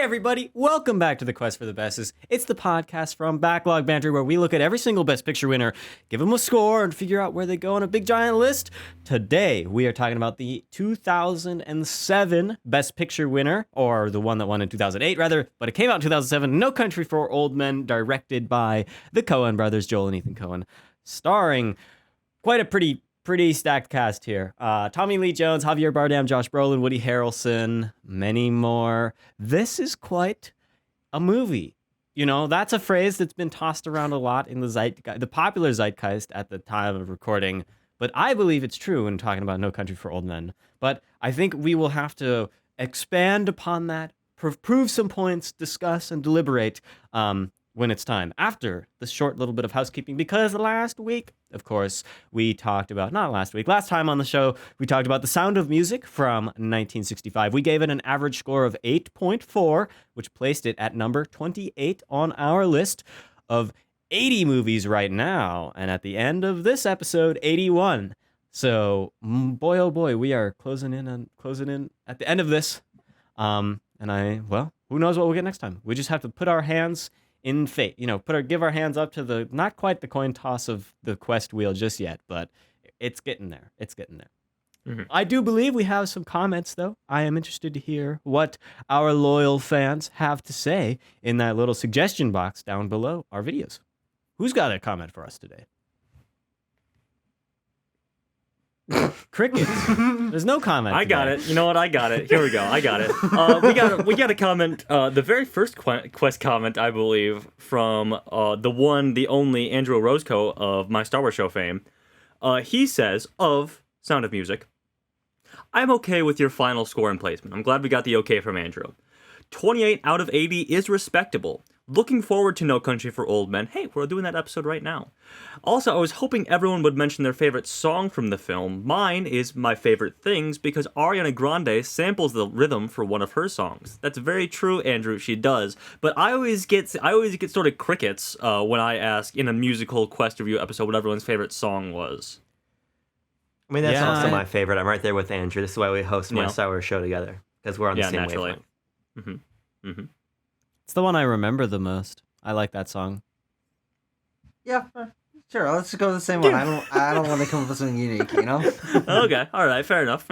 Hey everybody, welcome back to the Quest for the Bestest. It's the podcast from Backlog Banter where we look at every single Best Picture winner, give them a score, and figure out where they go on a big giant list. Today, we are talking about the 2007 Best Picture winner, or the one that won in 2008 rather, but it came out in 2007, No Country for Old Men, directed by the Coen brothers, Joel and Ethan Coen, starring quite a pretty stacked cast here. Tommy Lee Jones, Javier Bardem, Josh Brolin, Woody Harrelson, many more. This is quite a movie. You know, that's a phrase that's been tossed around a lot in the popular zeitgeist at the time of recording, but I believe it's true when talking about No Country for Old Men. But I think we will have to expand upon that, prove some points, discuss, and deliberate when it's time, after this short little bit of housekeeping, because last week, of course, last time on the show, we talked about The Sound of Music from 1965. We gave it an average score of 8.4, which placed it at number 28 on our list of 80 movies right now, and at the end of this episode, 81. So, boy, oh boy, we are closing in at the end of this, who knows what we'll get next time. We just have to put our hands in fate, give our hands up to not quite the coin toss of the quest wheel just yet, but it's getting there. Mm-hmm. I do believe we have some comments, though. I am interested to hear what our loyal fans have to say in that little suggestion box down below our videos. Who's got a comment for us today? Crickets. There's no comment. I got it. You know what? I got it. Here we go. I got it. We got a comment. The very first quest comment, I believe, from the one, the only Andrew Roscoe of my Star Wars show fame. He says of Sound of Music, "I'm okay with your final score and placement. I'm glad we got the okay from Andrew. 28 out of 80 is respectable. Looking forward to No Country for Old Men." Hey, we're doing that episode right now. Also, I was hoping everyone would mention their favorite song from the film. Mine is My Favorite Things because Ariana Grande samples the rhythm for one of her songs. That's very true, Andrew. She does. But I always get sort of crickets when I ask in a musical quest review episode what everyone's favorite song was. I mean, that's also my favorite. I'm right there with Andrew. This is why we host my Star Wars show together, because we're on the same wavelength. Mm-hmm. Mm-hmm. It's the one I remember the most. I like that song. Yeah, sure. Let's just go with the same one. I don't want to come up with something unique, you know? Okay, all right, fair enough.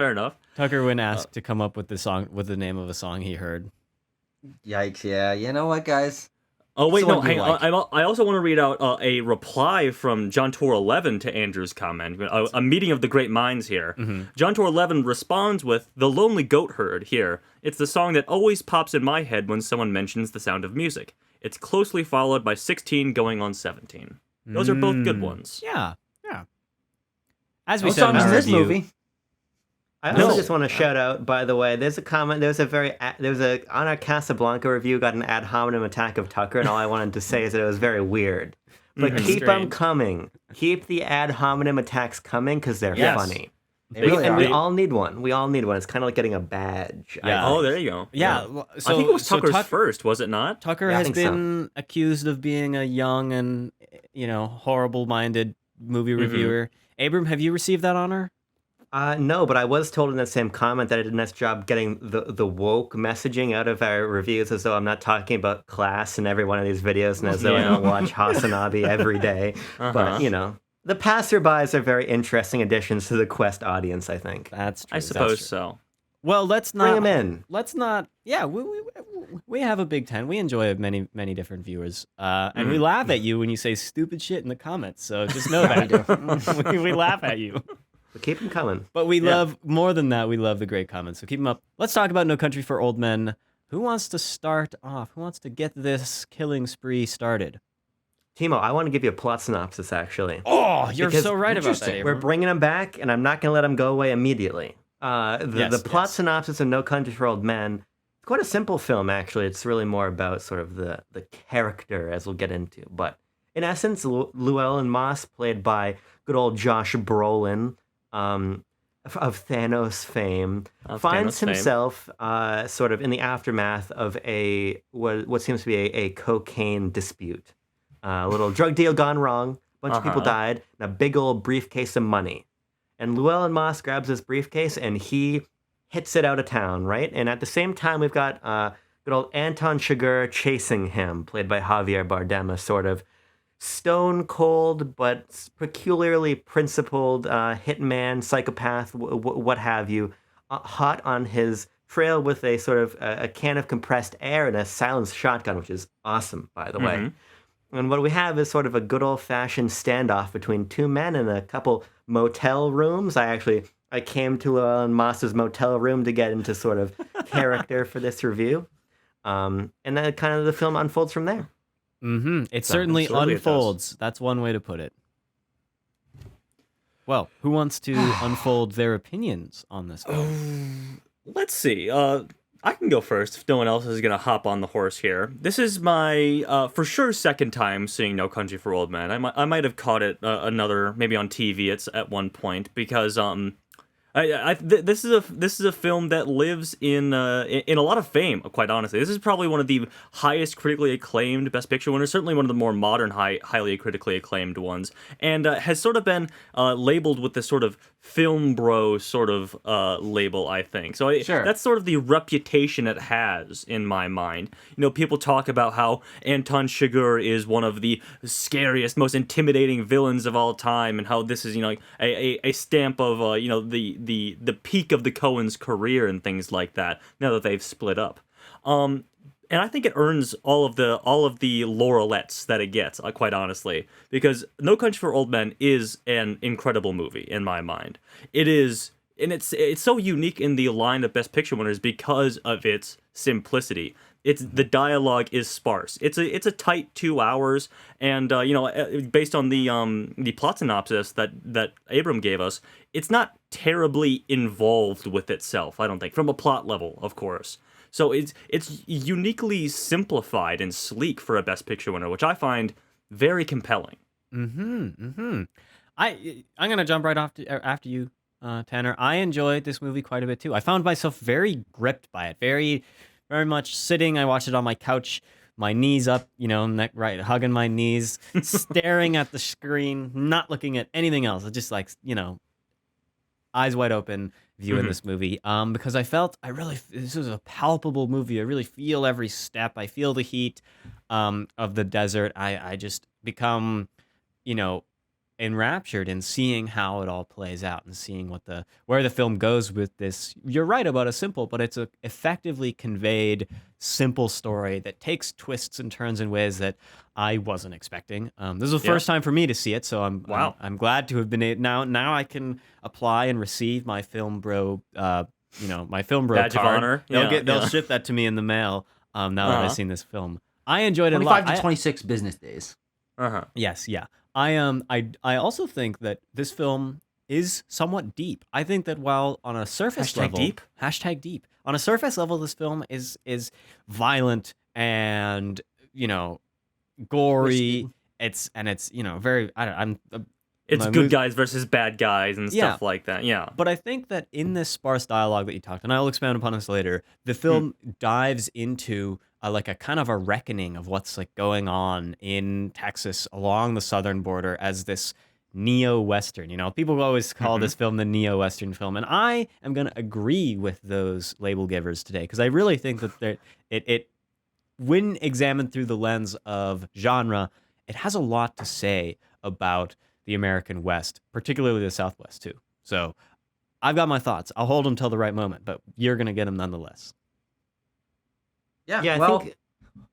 Tucker Wynn asked to come up with the name of a song he heard. Yikes! Yeah, you know what, guys? Oh wait, no, hang on. I also want to read out a reply from John Tour 11 to Andrew's comment. A meeting of the great minds here. Mm-hmm. John Tour 11 responds with "The Lonely Goat Herd." Here, it's the song that always pops in my head when someone mentions The Sound of Music. It's closely followed by 16 going on 17. Those are both good ones. Yeah. As we said in our this review, movie. I also just want to shout out, by the way, there's a comment, on our Casablanca review, got an ad hominem attack of Tucker, and all I wanted to say is that it was very weird. But keep them coming. Keep the ad hominem attacks coming, because they're funny. We all need one. It's kind of like getting a badge. Yeah. Oh, there you go. Yeah. So, I think it was Tucker's first, was it not? Tucker has been accused of being a young and, horrible-minded movie reviewer. Abram, have you received that honor? No, but I was told in the same comment that I did a nice job getting the woke messaging out of our reviews, as though I'm not talking about class in every one of these videos, and as though I don't watch Hasanabi every day. But, the passerbys are very interesting additions to the Quest audience, I think. That's true. I suppose so. Well, let's not... Bring them in. Let's not... Yeah, we have a Big Ten. We enjoy many, many different viewers. And we laugh at you when you say stupid shit in the comments, so just know that. we laugh at you. But keep them coming. But we love, more than that, we love the great comments. So keep them up. Let's talk about No Country for Old Men. Who wants to start off? Who wants to get this killing spree started? Timo, I want to give you a plot synopsis, actually. Oh, you're so right about that, Abram. We're bringing them back, and I'm not going to let them go away immediately. The plot synopsis of No Country for Old Men, it's quite a simple film, actually. It's really more about sort of the character, as we'll get into. But in essence, Llewellyn Moss, played by good old Josh Brolin, of Thanos fame, finds himself sort of in the aftermath of what seems to be a cocaine dispute. A little drug deal gone wrong, a bunch of people died, and a big old briefcase of money. And Llewellyn Moss grabs this briefcase and he hits it out of town, right? And at the same time, we've got good old Anton Chigurh chasing him, played by Javier Bardem, a sort of stone cold but peculiarly principled hitman, psychopath, what have you, hot on his trail with a sort of a can of compressed air and a silenced shotgun, which is awesome, by the way. And what we have is sort of a good old-fashioned standoff between two men in a couple motel rooms. I came to Moss's motel room to get into sort of character for this review. And then kind of the film unfolds from there. It certainly unfolds. That's one way to put it. Well, who wants to unfold their opinions on this film? Let's see. I can go first if no one else is going to hop on the horse here. This is my, for sure, second time seeing No Country for Old Men. I might have caught it maybe on TV at one point, because this is a film that lives in a lot of fame. Quite honestly, this is probably one of the highest critically acclaimed Best Picture winners. Certainly one of the more modern, highly critically acclaimed ones, and has sort of been labeled with this sort of film bro sort of label, I think. So that's sort of the reputation it has in my mind. You know, people talk about how Anton Chigurh is one of the scariest, most intimidating villains of all time, and how this is, you know, like a stamp of you know, the peak of the Coens' career and things like that. Now that they've split up. And I think it earns all of the laurelettes that it gets, quite honestly, because No Country for Old Men is an incredible movie in my mind. It is, and it's so unique in the line of Best Picture winners because of its simplicity. The dialogue is sparse. It's a tight 2 hours, and you know, based on the plot synopsis that Abram gave us, it's not terribly involved with itself, I don't think, from a plot level, of course. So it's uniquely simplified and sleek for a Best Picture winner, which I find very compelling. I'm gonna jump right off after you, Tanner. I enjoyed this movie quite a bit too. I found myself very gripped by it, very, very much sitting. I watched it on my couch, my knees up, you know, neck right, hugging my knees, staring at the screen, not looking at anything else. It's just like, you know, eyes wide open, viewing this movie, because this was a palpable movie. I really feel every step. I feel the heat of the desert. I just become, you know, enraptured in seeing how it all plays out and seeing where the film goes with this. You're right about a simple, but it's a effectively conveyed simple story that takes twists and turns in ways that I wasn't expecting. This is the first time for me to see it, so I'm glad to have been now I can apply and receive my film bro my film bro badge card. of honor. They'll ship that to me in the mail now that I've seen this film. I enjoyed it a lot. 25 to 26 business days. Yes, yeah. I also think that this film is somewhat deep. I think that while on a surface level, #deep. On a surface level, this film is violent and, you know, gory. It's you know, very. It's good guys versus bad guys and stuff like that. Yeah. But I think that in this sparse dialogue that you talked, and I'll expand upon this later, the film dives into like a kind of a reckoning of what's like going on in Texas along the southern border as this neo-Western. You know, people always call this film the neo-Western film, and I am going to agree with those label givers today, because I really think that it, when examined through the lens of genre, it has a lot to say about the American West, particularly the Southwest too. So I've got my thoughts. I'll hold them till the right moment, but you're going to get them nonetheless. Yeah, well,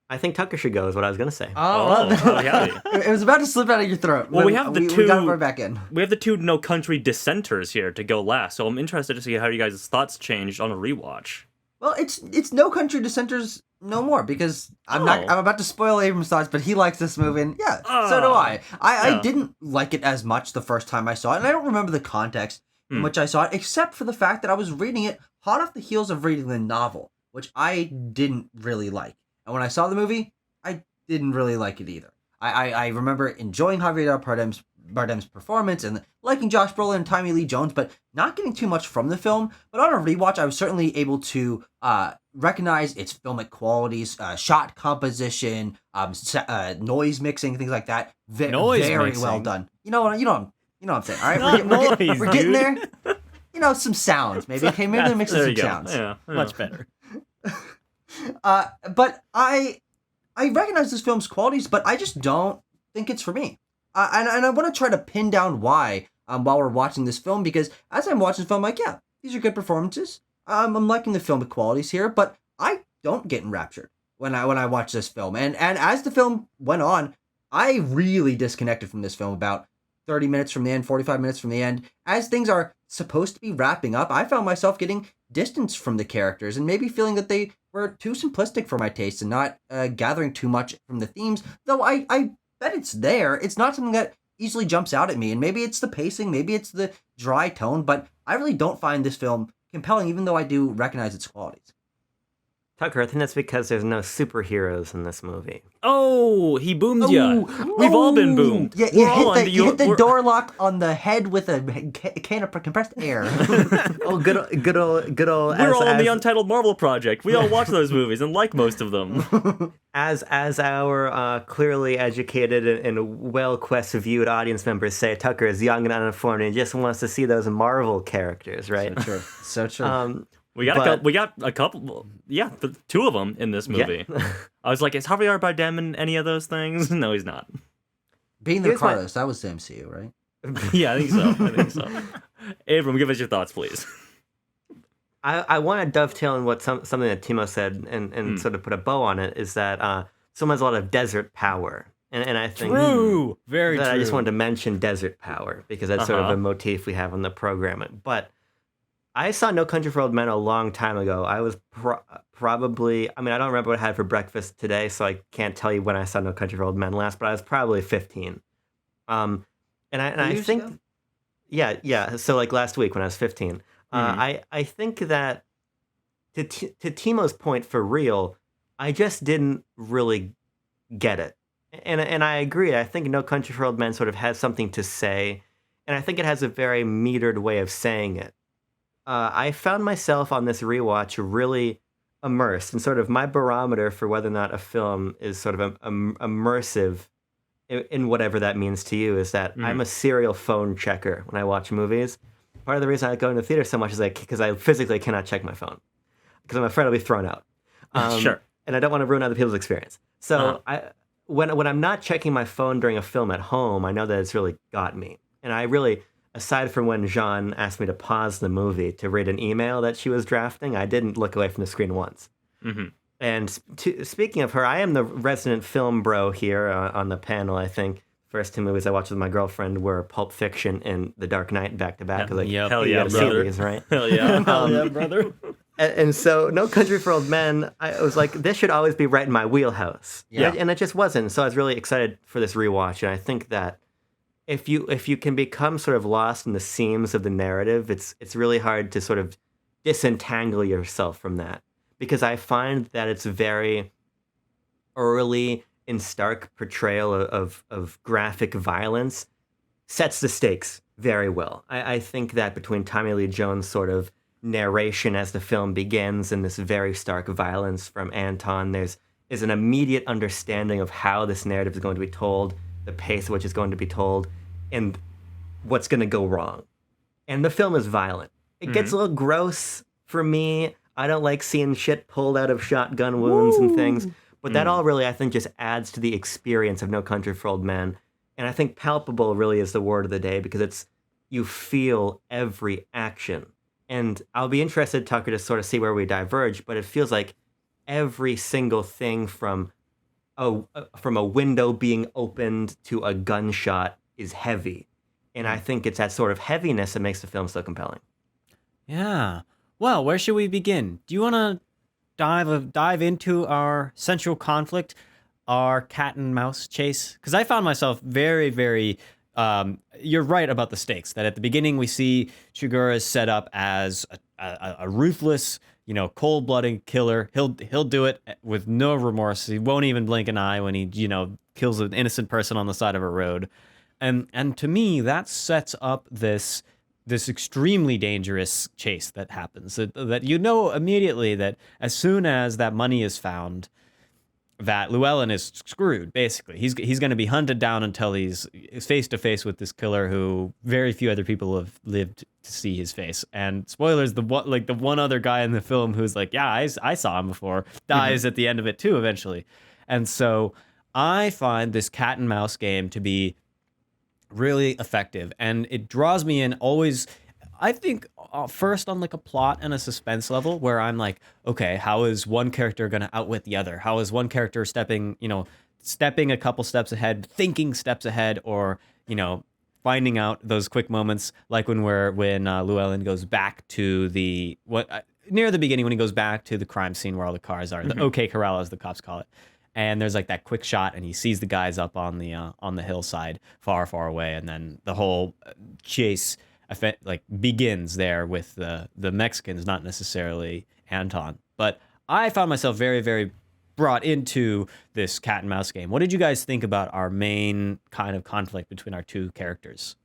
I think Tucker should go is what I was going to say. It was about to slip out of your throat. Well, we got it right back in. We have the two No Country dissenters here to go last, so I'm interested to see how you guys' thoughts changed on a rewatch. Well, it's No Country dissenters no more, because I'm about to spoil Abram's thoughts, but he likes this movie, and so do I. I didn't like it as much the first time I saw it, and I don't remember the context in which I saw it, except for the fact that I was reading it hot off the heels of reading the novel, which I didn't really like. And when I saw the movie, I didn't really like it either. I remember enjoying Javier Bardem's performance and liking Josh Brolin and Tommy Lee Jones, but not getting too much from the film. But on a rewatch, I was certainly able to recognize its filmic qualities, shot composition, noise mixing, things like that. Very well done. You know what I'm saying. All right, we're getting there. You know, some sounds maybe. Okay, maybe they're mixing some sounds. Yeah. Much better. But I recognize this film's qualities, but I just don't think it's for me. And I want to try to pin down why while we're watching this film, because as I'm watching the film, I'm like, yeah, these are good performances. I'm liking the film qualities here, but I don't get enraptured when I watch this film. And as the film went on, I really disconnected from this film about 30 minutes from the end, 45 minutes from the end. As things are supposed to be wrapping up, I found myself getting distance from the characters and maybe feeling that they were too simplistic for my taste and not gathering too much from the themes. Though I bet it's there. It's not something that easily jumps out at me. And maybe it's the pacing, maybe it's the dry tone, but I really don't find this film compelling, even though I do recognize its qualities. Tucker, I think that's because there's no superheroes in this movie. Oh, he boomed you. We've all been boomed. Yeah, you hit the door lock on the head with a can of compressed air. Oh, good old. We're all on the Untitled Marvel Project. We all watch those movies and like most of them. As our clearly educated and well Quest viewed audience members say, Tucker is young and uninformed and just wants to see those Marvel characters, right? So true. We got a couple, the two of them in this movie. Yeah. I was like, is Javier Bardem in any of those things? No, he's not. Being the Ricardos, that was the MCU, right? Yeah, I think so. Abram, give us your thoughts, please. I want to dovetail on what something that Timo said and sort of put a bow on it, is that someone has a lot of desert power. And I think Very true. I just wanted to mention desert power because that's sort of a motif we have on the program. But I saw No Country for Old Men a long time ago. I was probably, I don't remember what I had for breakfast today, so I can't tell you when I saw No Country for Old Men last, but I was probably 15. And I think, ago? yeah. So like last week when I was 15, I think that to Timo's point, for real, I just didn't really get it. And I agree. I think No Country for Old Men sort of has something to say, and I think it has a very metered way of saying it. I found myself on this rewatch really immersed, and sort of my barometer for whether or not a film is sort of immersive in whatever that means to you is that I'm a serial phone checker when I watch movies. Part of the reason I go into the theater so much is because I physically cannot check my phone because I'm afraid I'll be thrown out. Sure. And I don't want to ruin other people's experience. So when I'm not checking my phone during a film at home, I know that it's really got me. And I really, aside from when Jean asked me to pause the movie to read an email that she was drafting, I didn't look away from the screen once. Mm-hmm. And speaking of her, I am the resident film bro here on the panel, I think. First two movies I watched with my girlfriend were Pulp Fiction and The Dark Knight back to back. Hell yeah, brother. These, right? Hell yeah. Hell yeah, brother. And so No Country for Old Men, I was like, this should always be right in my wheelhouse. Yeah. And it just wasn't. So I was really excited for this rewatch. And I think that if you can become sort of lost in the seams of the narrative, it's really hard to sort of disentangle yourself from that. Because I find that it's very early and stark portrayal of graphic violence sets the stakes very well. I think that between Tommy Lee Jones' sort of narration as the film begins and this very stark violence from Anton, is an immediate understanding of how this narrative is going to be told, the pace at which it's going to be told, and what's going to go wrong. And the film is violent. It gets a little gross for me. I don't like seeing shit pulled out of shotgun wounds and things. But that all really, I think, just adds to the experience of No Country for Old Men. And I think palpable really is the word of the day because you feel every action. And I'll be interested, Tucker, to sort of see where we diverge, but it feels like every single thing from a window being opened to a gunshot is heavy. And I think it's that sort of heaviness that makes the film so compelling. Yeah. Well, where should we begin? Do you want to dive into our central conflict, our cat and mouse chase? Because I found myself very, very... you're right about the stakes, that at the beginning we see Chigurh set up as a ruthless, cold-blooded killer. He'll do it with no remorse. He won't even blink an eye when he, kills an innocent person on the side of a road. And to me, that sets up this extremely dangerous chase that happens. That immediately that as soon as that money is found, that Llewellyn is screwed. Basically, he's going to be hunted down until he's face to face with this killer who very few other people have lived to see his face. And spoilers, the one other guy in the film who's like, yeah, I saw him before, dies at the end of it too eventually. And so I find this cat and mouse game to be really effective, and it draws me in always. I think first on like a plot and a suspense level where I'm like, okay, how is one character going to outwit the other? How is one character stepping a couple steps ahead, thinking steps ahead, or, finding out those quick moments like when Llewellyn goes back to near the beginning when he goes back to the crime scene where all the cars are, the OK Corral as the cops call it. And there's like that quick shot and he sees the guys up on the hillside far, far away. And then the whole chase begins there with the Mexicans, not necessarily Anton. But I found myself very, very brought into this cat and mouse game. What did you guys think about our main kind of conflict between our two characters?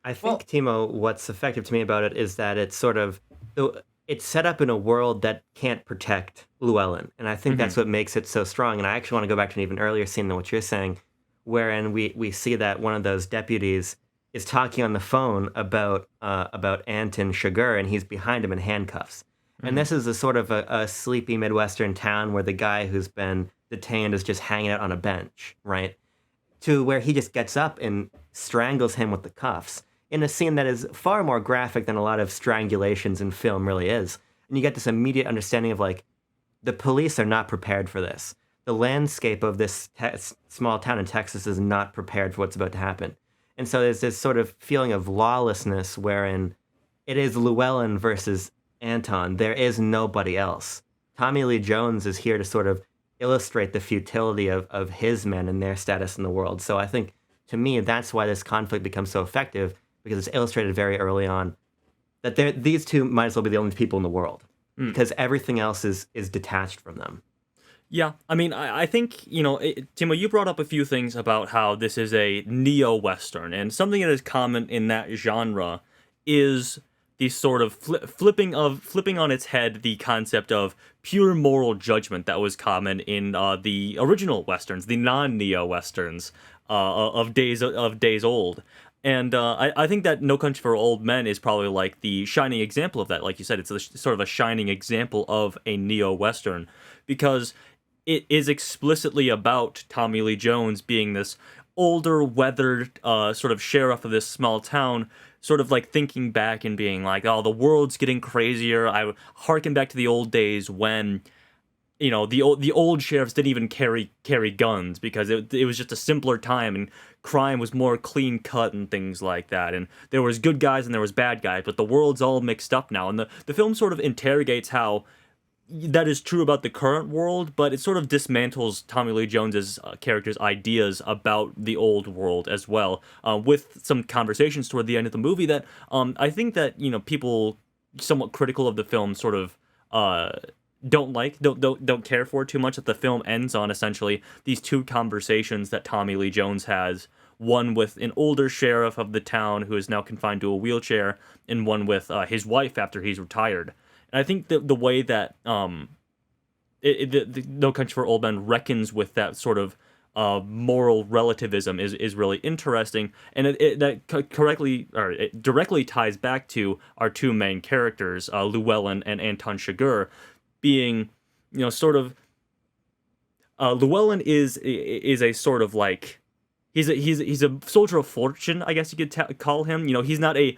I think, Timo, what's effective to me about it is that it's set up in a world that can't protect Llewellyn. And I think that's what makes it so strong. And I actually want to go back to an even earlier scene than what you're saying, wherein we see that one of those deputies is talking on the phone about Anton Chigurh, and he's behind him in handcuffs. And this is a sort of a sleepy Midwestern town where the guy who's been detained is just hanging out on a bench, right? To where he just gets up and strangles him with the cuffs in a scene that is far more graphic than a lot of strangulations in film really is. And you get this immediate understanding of like, the police are not prepared for this. The landscape of this small town in Texas is not prepared for what's about to happen. And so there's this sort of feeling of lawlessness wherein it is Llewellyn versus Anton. There is nobody else. Tommy Lee Jones is here to sort of illustrate the futility of his men and their status in the world. So I think, to me, that's why this conflict becomes so effective, because it's illustrated very early on that these two might as well be the only people in the world, because everything else is detached from them. Yeah, I mean, I think, Timo, you brought up a few things about how this is a neo-Western, and something that is common in that genre is the sort of flipping on its head the concept of pure moral judgment that was common in the original Westerns, the non-neo-Westerns of days old. And I think that No Country for Old Men is probably like the shining example of that. Like you said, it's sort of a shining example of a neo-Western, because it is explicitly about Tommy Lee Jones being this older, weathered sort of sheriff of this small town, sort of like thinking back and being like, oh, the world's getting crazier. I harken back to the old days when, the old sheriffs didn't even carry guns, because it was just a simpler time and crime was more clean cut and things like that. And there was good guys and there was bad guys, but the world's all mixed up now. And the film sort of interrogates how that is true about the current world, but it sort of dismantles Tommy Lee Jones's character's ideas about the old world as well, with some conversations toward the end of the movie that I think that people somewhat critical of the film sort of don't care for too much. That the film ends on essentially these two conversations that Tommy Lee Jones has. One with an older sheriff of the town who is now confined to a wheelchair, and one with his wife after he's retired. And I think the way that the No Country for Old Men reckons with that sort of moral relativism is really interesting, and it directly ties back to our two main characters, Llewellyn and Anton Chigurh, being sort of Llewellyn is a sort of like. He's a soldier of fortune, I guess you could call him. He's not a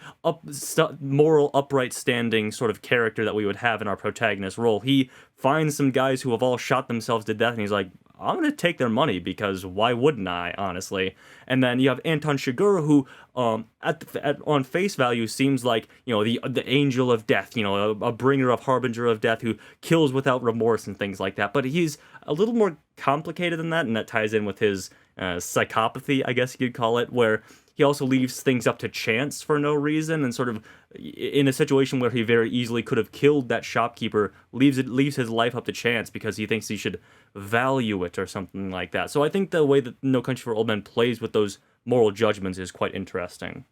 moral, upright standing sort of character that we would have in our protagonist role. He finds some guys who have all shot themselves to death, and he's like, I'm going to take their money, because why wouldn't I, honestly? And then you have Anton Chigurh, who on face value seems like, the angel of death, a bringer of harbinger of death who kills without remorse and things like that. But he's a little more complicated than that, and that ties in with his psychopathy, I guess you could call it, where he also leaves things up to chance for no reason, and sort of in a situation where he very easily could have killed that shopkeeper, leaves his life up to chance because he thinks he should value it or something like that. So I think the way that No Country for Old Men plays with those moral judgments is quite interesting.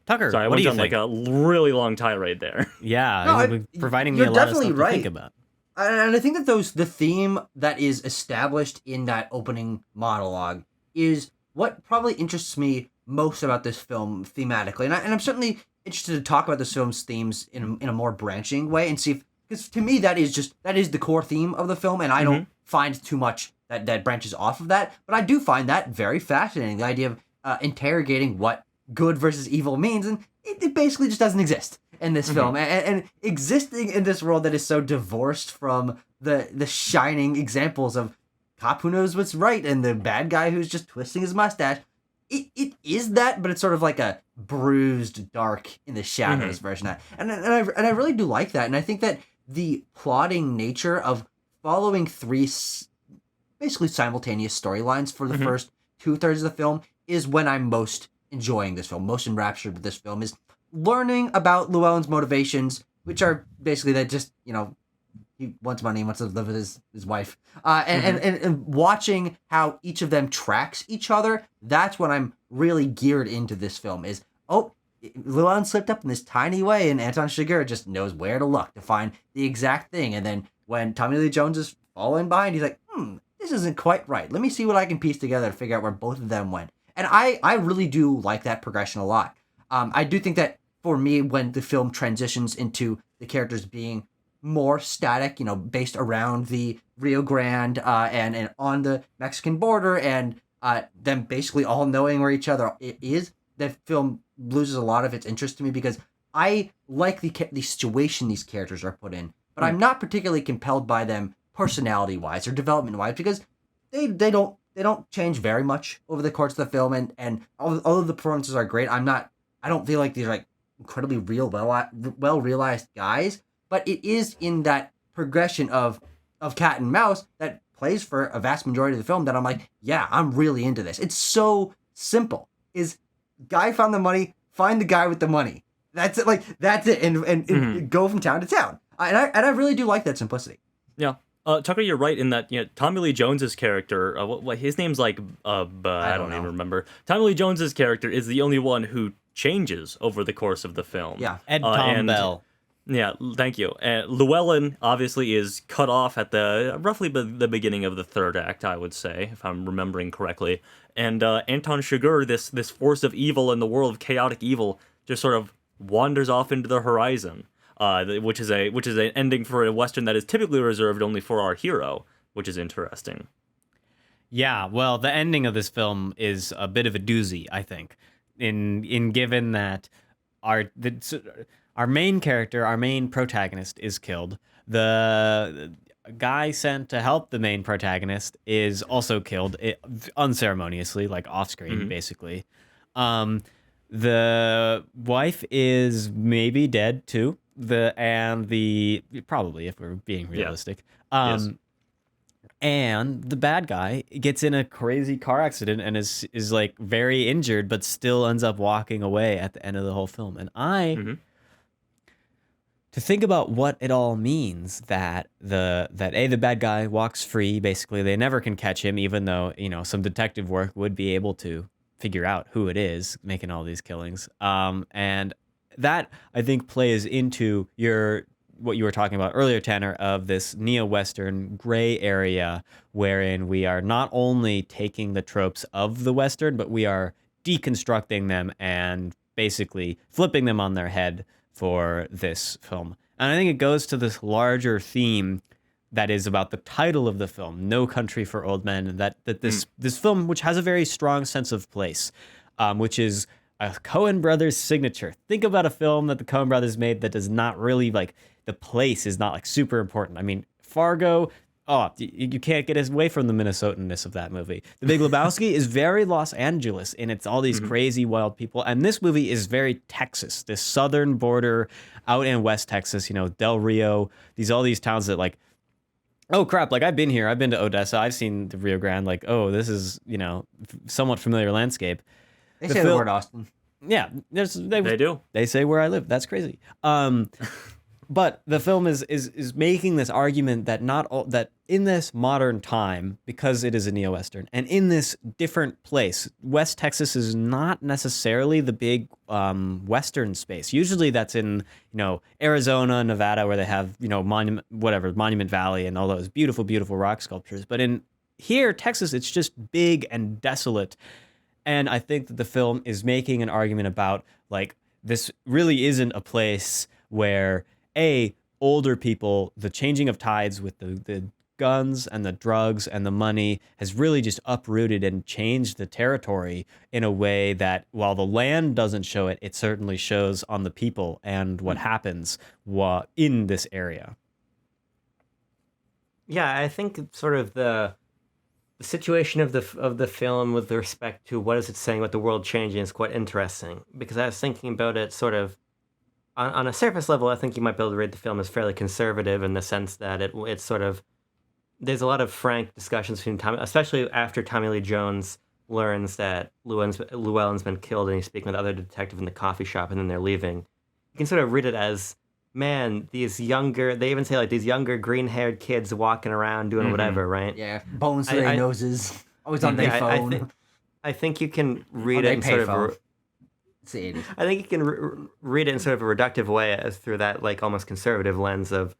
Tucker, sorry, I went on like a really long tirade there. Yeah, No, providing me a lot of stuff to think about. And I think that the theme that is established in that opening monologue is what probably interests me most about this film thematically. And I'm certainly interested to talk about this film's themes in a more branching way and see if, because to me that is the core theme of the film, and I don't find too much that branches off of that. But I do find that very fascinating. The idea of interrogating what good versus evil means, and it basically just doesn't exist in this film, and existing in this world that is so divorced from the shining examples of cop who knows what's right and the bad guy who's just twisting his mustache. It is that, but it's sort of like a bruised, dark in the shadows version of that, and I really do like that, and I think that the plotting nature of following three basically simultaneous storylines for the first 2/3 of the film is when I'm most enjoying this film, most enraptured with this film, is learning about Llewellyn's motivations, which are basically that just, he wants money, he wants to live with his wife. And watching how each of them tracks each other, that's when I'm really geared into this film is, Llewellyn slipped up in this tiny way, and Anton Chigurh just knows where to look to find the exact thing. And then when Tommy Lee Jones is following behind, he's like, this isn't quite right. Let me see what I can piece together to figure out where both of them went. And I really do like that progression a lot. I do think that for me, when the film transitions into the characters being more static, based around the Rio Grande and on the Mexican border, and them basically all knowing where each other is, the film loses a lot of its interest to me, because I like the situation these characters are put in, but I'm not particularly compelled by them personality wise or development wise, because they don't change very much over the course of the film, and although the performances are great, I don't feel like these are like incredibly well realized guys, but it is in that progression of cat and mouse that plays for a vast majority of the film that I'm like, yeah, I'm really into this. It's so simple. Is guy found the money, find the guy with the money. That's it. Like, that's it. And go from town to town. And I really do like that simplicity. Yeah. Tucker, you're right in that Tommy Lee Jones's character, what his name's like, I don't even remember. Tommy Lee Jones's character is the only one who changes over the course of the film. Yeah. Ed Tom Bell. Yeah, thank you. Llewellyn obviously is cut off at roughly the beginning of the third act, I would say, if I'm remembering correctly. And Anton Chigurh, this force of evil in the world of chaotic evil, just sort of wanders off into the horizon. Which is an ending for a Western that is typically reserved only for our hero, which is interesting. Yeah, well, the ending of this film is a bit of a doozy, I think, in given that our main character, our main protagonist, is killed. The guy sent to help the main protagonist is also killed, unceremoniously, like off screen, basically. The wife is maybe dead too. Probably, if we're being realistic. Yes. And the bad guy gets in a crazy car accident and is like very injured, but still ends up walking away at the end of the whole film. And to think about what it all means, that the bad guy walks free, basically they never can catch him, even though some detective work would be able to figure out who it is making all these killings. And that, I think, plays into what you were talking about earlier, Tanner, of this neo-Western gray area wherein we are not only taking the tropes of the Western, but we are deconstructing them and basically flipping them on their head for this film. And I think it goes to this larger theme that is about the title of the film, No Country for Old Men, that this film, which has a very strong sense of place, which is a Coen Brothers signature. Think about a film that the Coen Brothers made that does not really, like, the place is not like super important. I mean, Fargo, you can't get away from the Minnesotanness of that movie. The Big Lebowski is very Los Angeles, and it's all these crazy wild people. And this movie is very Texas, this southern border out in West Texas, Del Rio, all these towns that, like, oh crap, like I've been here. I've been to Odessa. I've seen the Rio Grande. Like, oh, this is, somewhat familiar landscape. They say the word Austin. Yeah, they do. They say where I live. That's crazy. But the film is making this argument that not all, that in this modern time, because it is a neo-western, and in this different place, West Texas is not necessarily the big western space. Usually, that's in Arizona, Nevada, where they have Monument Valley and all those beautiful, beautiful rock sculptures. But in here, Texas, it's just big and desolate. And I think that the film is making an argument about like this really isn't a place where older people, the changing of tides with the guns and the drugs and the money has really just uprooted and changed the territory in a way that while the land doesn't show it, it certainly shows on the people and what happens in this area. Yeah, I think sort of the situation of the film with respect to what is it saying about the world changing is quite interesting, because I was thinking about it sort of on a surface level. I think you might be able to read the film as fairly conservative in the sense that it's sort of, there's a lot of frank discussions between Tommy, especially after Tommy Lee Jones learns that Llewellyn's been killed and he's speaking with the other detective in the coffee shop and then they're leaving. You can sort of read it as, man, they even say like these younger green-haired kids walking around doing whatever, right? Yeah, bones to their noses, always on their phone. I think you can read it in sort of it's the 80s. I think you can read it in sort of a reductive way as through that like almost conservative lens of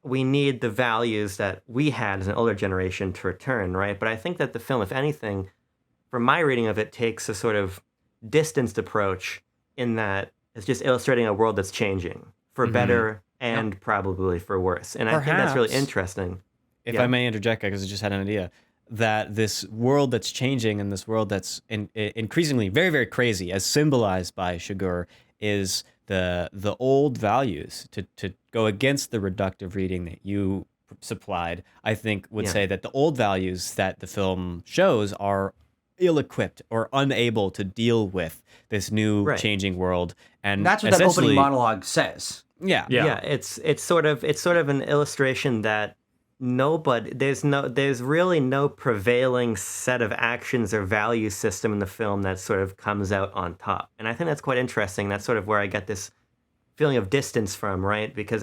we need the values that we had as an older generation to return, right? But I think that the film, if anything, from my reading of it, takes a sort of distanced approach in that it's just illustrating a world that's changing for better and probably for worse. And I think that's really interesting. If I may interject, because I just had an idea, that this world that's changing and this world that's increasingly very, very crazy, as symbolized by Chigurh, is the old values. To go against the reductive reading that you supplied, I think would say that the old values that the film shows are ill-equipped or unable to deal with this new changing world. And that's what that opening monologue says. Yeah. It's sort of an illustration that there's really no prevailing set of actions or value system in the film that sort of comes out on top. And I think that's quite interesting. That's sort of where I get this feeling of distance from, right? Because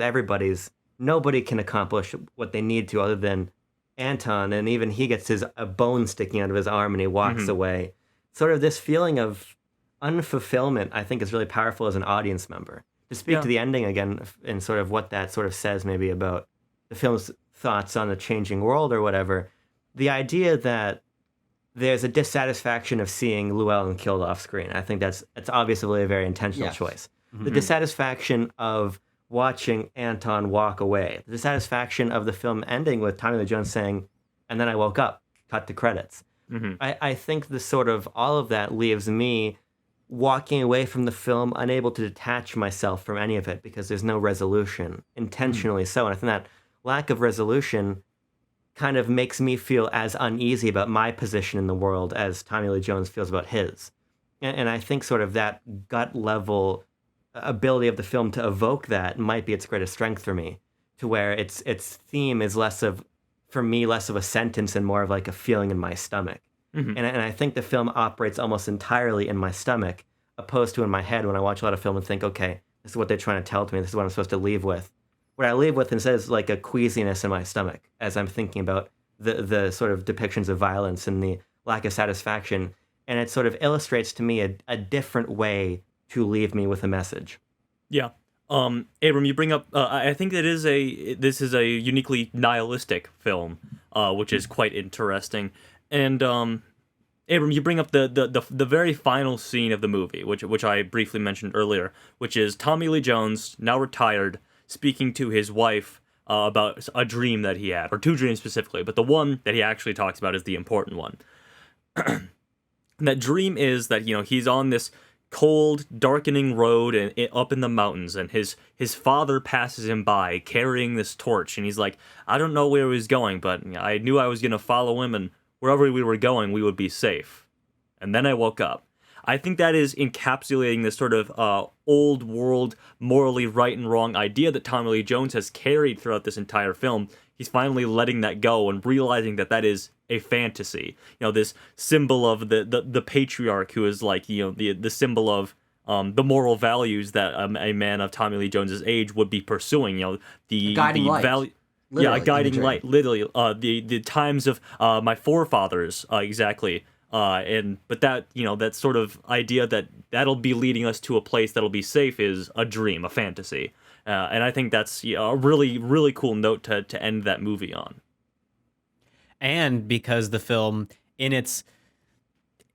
nobody can accomplish what they need to other than Anton, and even he gets a bone sticking out of his arm and he walks away. Sort of this feeling of unfulfillment, I think, is really powerful as an audience member. To speak to the ending again and sort of what that sort of says maybe about the film's thoughts on the changing world or whatever, the idea that there's a dissatisfaction of seeing Llewellyn killed off screen. I think it's obviously a very intentional choice. The dissatisfaction of watching Anton walk away. The dissatisfaction of the film ending with Tommy Lee Jones saying, and then I woke up, cut to credits. I think the sort of all of that leaves me walking away from the film unable to detach myself from any of it because there's no resolution, intentionally so. And I think that lack of resolution kind of makes me feel as uneasy about my position in the world as Tommy Lee Jones feels about his. And I think sort of that gut level ability of the film to evoke that might be its greatest strength for me, to where its theme is less of a sentence and more of like a feeling in my stomach. And I think the film operates almost entirely in my stomach, opposed to in my head when I watch a lot of film and think, okay, this is what they're trying to tell to me, this is what I'm supposed to leave with. What I leave with instead is like a queasiness in my stomach as I'm thinking about the sort of depictions of violence and the lack of satisfaction. And it sort of illustrates to me a different way to leave me with a message. Yeah. Abram, you bring up, I think this is a uniquely nihilistic film, which is quite interesting. And Abram, you bring up the very final scene of the movie, which I briefly mentioned earlier, which is Tommy Lee Jones, now retired, speaking to his wife about a dream that he had, or two dreams specifically, but the one that he actually talks about is the important one. That dream is that, he's on this cold, darkening road and up in the mountains, and his father passes him by carrying this torch, and he's like, I don't know where he was going, but I knew I was going to follow him, and wherever we were going, we would be safe. And then I woke up. I think that is encapsulating this sort of old world, morally right and wrong idea that Tommy Lee Jones has carried throughout this entire film. He's finally letting that go and realizing that is a fantasy. This symbol of the patriarch who is like, the symbol of the moral values that a man of Tommy Lee Jones's age would be pursuing. The guiding light. value. Literally, Yeah, a guiding light, literally. The times of my forefathers, exactly. But that that sort of idea that'll be leading us to a place that'll be safe is a dream, a fantasy. And I think that's a really, really cool note to end that movie on. And because the film, in its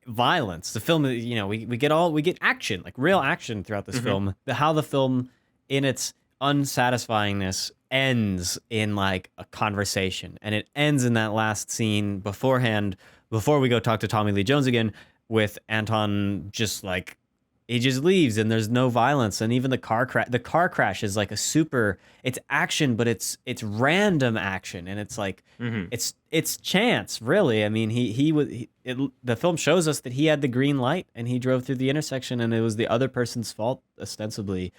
violence, the film, we get action, like real action throughout this film. How the film, in its unsatisfyingness, ends in like a conversation, and it ends in that last scene before we go talk to Tommy Lee Jones again, with Anton just like, he just leaves and there's no violence. And even the car crash is like it's action, but it's random action, and it's like it's chance, really. I mean, the film shows us that he had the green light and he drove through the intersection, and it was the other person's fault ostensibly.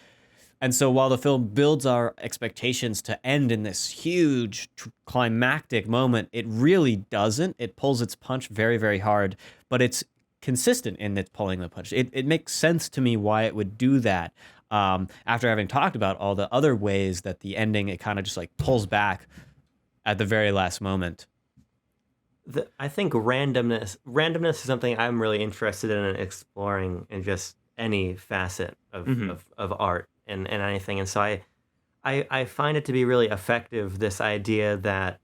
And so while the film builds our expectations to end in this huge climactic moment, it really doesn't. It pulls its punch very, very hard, but it's consistent in its pulling the punch. It makes sense to me why it would do that. After having talked about all the other ways that the ending, it kind of just like pulls back at the very last moment. I think randomness is something I'm really interested in exploring in just any facet of art and anything. And so I find it to be really effective, this idea that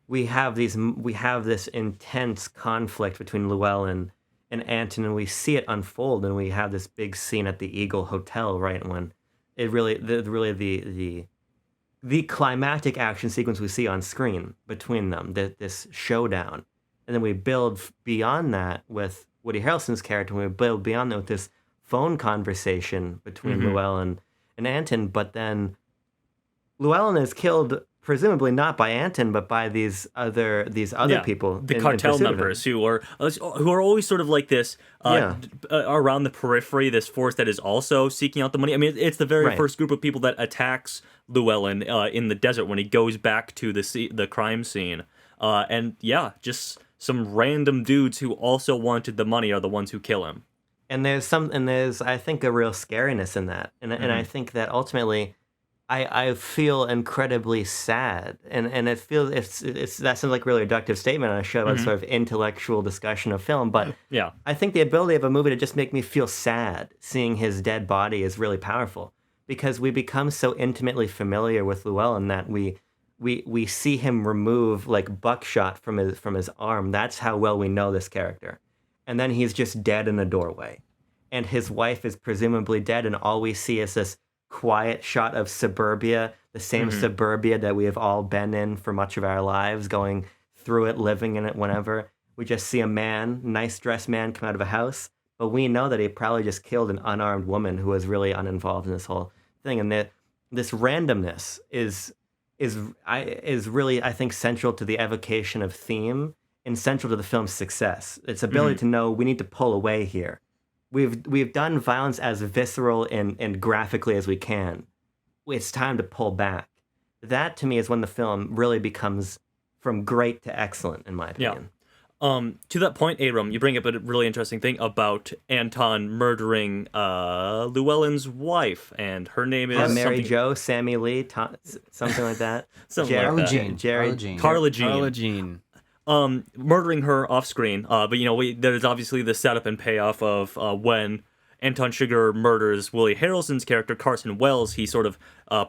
we have this intense conflict between Llewellyn and Anton, and we see it unfold, and we have this big scene at the Eagle Hotel, right, when it really the climactic action sequence we see on screen between them, this showdown. And then we build beyond that with Woody Harrelson's character, and we build beyond that with this phone conversation between Llewellyn and Anton. But then Llewellyn is killed, presumably not by Anton, but by these other people, the cartel members who are always sort of like this around the periphery, this force that is also seeking out the money. I mean, it's the very first group of people that attacks Llewellyn in the desert when he goes back to the crime scene, and just some random dudes who also wanted the money are the ones who kill him. And there's I think a real scariness in that, and I think that ultimately, I feel incredibly sad, and it feels that sounds like a really reductive statement on a show about sort of intellectual discussion of film, but I think the ability of a movie to just make me feel sad seeing his dead body is really powerful, because we become so intimately familiar with Llewellyn that we see him remove like buckshot from his arm. That's how well we know this character. And then he's just dead in a doorway. And his wife is presumably dead, and all we see is this quiet shot of suburbia, the same suburbia that we have all been in for much of our lives, going through it, living in it whenever. We just see a nice dressed man come out of a house, but we know that he probably just killed an unarmed woman who was really uninvolved in this whole thing. And this randomness is really, I think, central to the evocation of theme and central to the film's success. Its ability to know we need to pull away here. We've done violence as visceral and graphically as we can. It's time to pull back. That, to me, is when the film really becomes from great to excellent, in my opinion. To that point, Abram, you bring up a really interesting thing about Anton murdering Llewellyn's wife, and her name is Mary Jo, Sammy Lee, something like that. Carla Jean. Murdering her off screen. But there's obviously the setup and payoff of when Anton Chigurh murders Willie Harrelson's character, Carson Wells. He sort of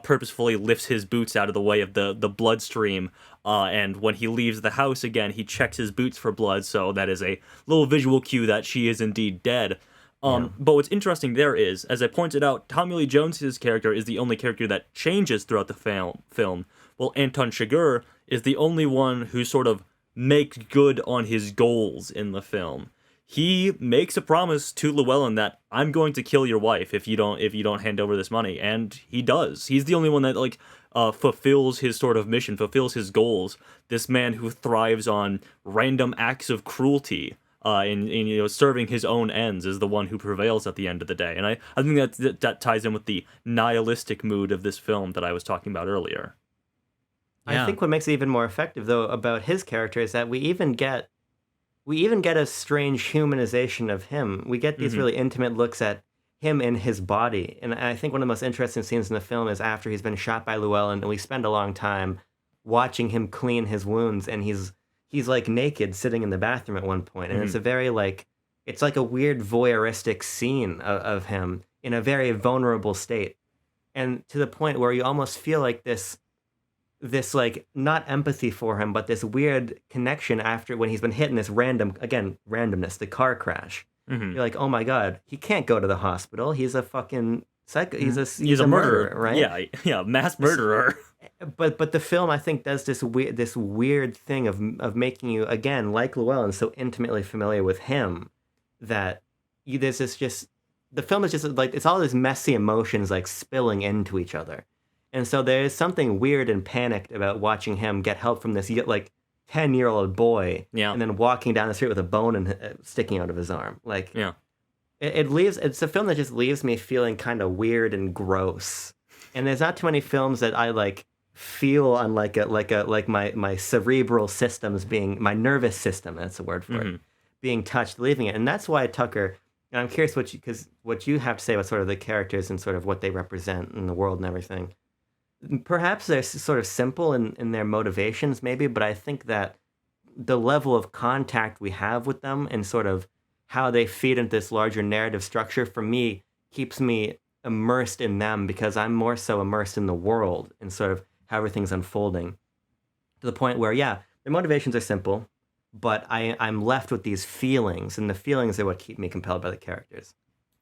purposefully lifts his boots out of the way of the bloodstream. And when he leaves the house again, he checks his boots for blood. So that is a little visual cue that she is indeed dead. But what's interesting there is, as I pointed out, Tommy Lee Jones' character is the only character that changes throughout the film, while Anton Chigurh is the only one who sort of makes good on his goals in the film. He makes a promise to Llewellyn that I'm going to kill your wife if you don't hand over this money, and he does. He's the only one that fulfills his sort of mission, fulfills his goals. This man who thrives on random acts of cruelty, in serving his own ends, is the one who prevails at the end of the day. And I think that ties in with the nihilistic mood of this film that I was talking about earlier. I think what makes it even more effective, though, about his character is that we even get a strange humanization of him. We get these really intimate looks at him in his body. And I think one of the most interesting scenes in the film is after he's been shot by Llewellyn, and we spend a long time watching him clean his wounds, and he's like naked sitting in the bathroom at one point, and it's a very like it's like a weird voyeuristic scene of him in a very vulnerable state, and to the point where you almost feel like this like not empathy for him, but this weird connection after when he's been hit in this randomness, the car crash. You're like, oh my god, he can't go to the hospital. He's a fucking psycho. He's a murderer, right? Yeah, mass murderer. But the film, I think, does this weird thing of making you, again, like Llewellyn, so intimately familiar with him that there's this just the film is just like it's all these messy emotions like spilling into each other, and so there's something weird and panicked about watching him get help from this like 10-year-old boy, and then walking down the street with a bone sticking out of his arm, like it's a film that just leaves me feeling kind of weird and gross, and there's not too many films that I like feel on like my cerebral systems being my nervous system, that's the word for it, being touched, leaving it. And that's why Tucker, and I'm curious what you have to say about sort of the characters and sort of what they represent in the world and everything. Perhaps they're sort of simple in their motivations maybe, but I think that the level of contact we have with them and sort of how they feed into this larger narrative structure, for me, keeps me immersed in them because I'm more so immersed in the world and sort of how everything's unfolding, to the point where, their motivations are simple, but I'm left with these feelings, and the feelings are what keep me compelled by the characters.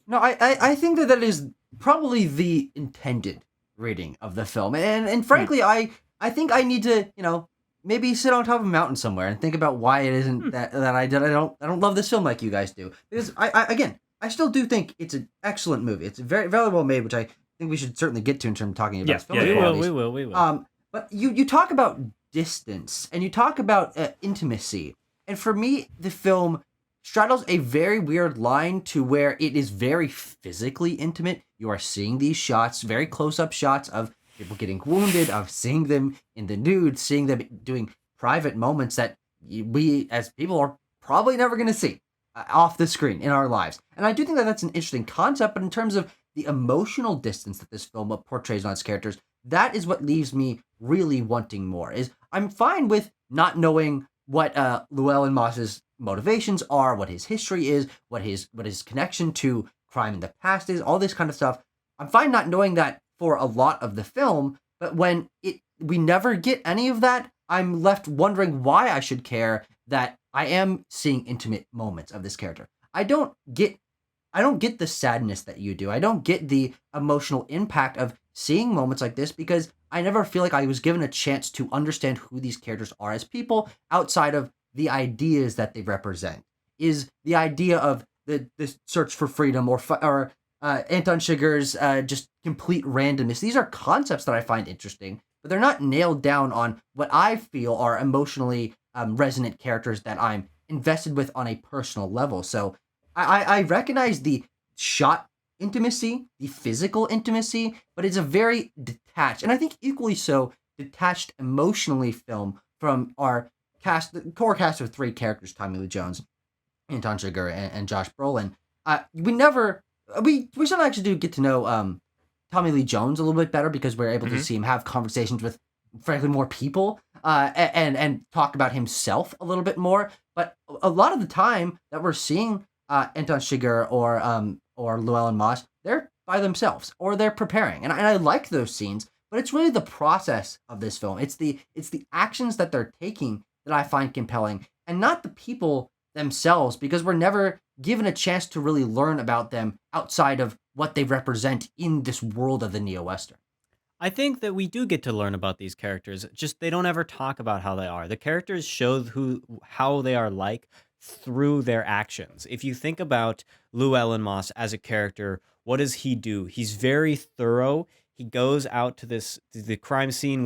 No, I think that is probably the intended reading of the film, and frankly, I think I need to, maybe sit on top of a mountain somewhere and think about why it isn't that I don't love this film like you guys do, because I still do think it's an excellent movie. It's very very well made, which I think we should certainly get to in terms of talking about film. We will. But you talk about distance and you talk about intimacy, and for me, the film straddles a very weird line to where it is very physically intimate. You are seeing these shots, very close-up shots of people getting wounded, of seeing them in the nude, seeing them doing private moments that we as people are probably never going to see off the screen in our lives. And I do think that that's an interesting concept, but in terms of the emotional distance that this film portrays on its characters, that is what leaves me really wanting more. Is I'm fine with not knowing what Llewellyn Moss's motivations are, what his history is, what his connection to crime in the past is, all this kind of stuff. I'm fine not knowing that for a lot of the film, but when we never get any of that, I'm left wondering why I should care that I am seeing intimate moments of this character. I don't get the sadness that you do. I don't get the emotional impact of seeing moments like this because I never feel like I was given a chance to understand who these characters are as people outside of the ideas that they represent. Is the idea of the search for freedom or Anton Chigurh's just complete randomness. These are concepts that I find interesting, but they're not nailed down on what I feel are emotionally resonant characters that I'm invested with on a personal level. So I recognize the shot intimacy, the physical intimacy, but it's a very detached, and I think equally so, detached emotionally film from our cast, the core cast of three characters, Tommy Lee Jones, Anton Chigurh, and Josh Brolin. We still actually do get to know Tommy Lee Jones a little bit better because we're able to see him have conversations with, frankly, more people and talk about himself a little bit more. But a lot of the time that we're seeing Anton Chigurh or Llewellyn Moss, they're by themselves or they're preparing, and I like those scenes. But it's really the process of this film. It's the actions that they're taking that I find compelling, and not the people themselves, because we're never given a chance to really learn about them outside of what they represent in this world of the neo-Western. I think that we do get to learn about these characters, just they don't ever talk about how they are. The characters show how they are like through their actions. If you think about Llewellyn Moss as a character, what does he do? He's very thorough. He goes out to the crime scene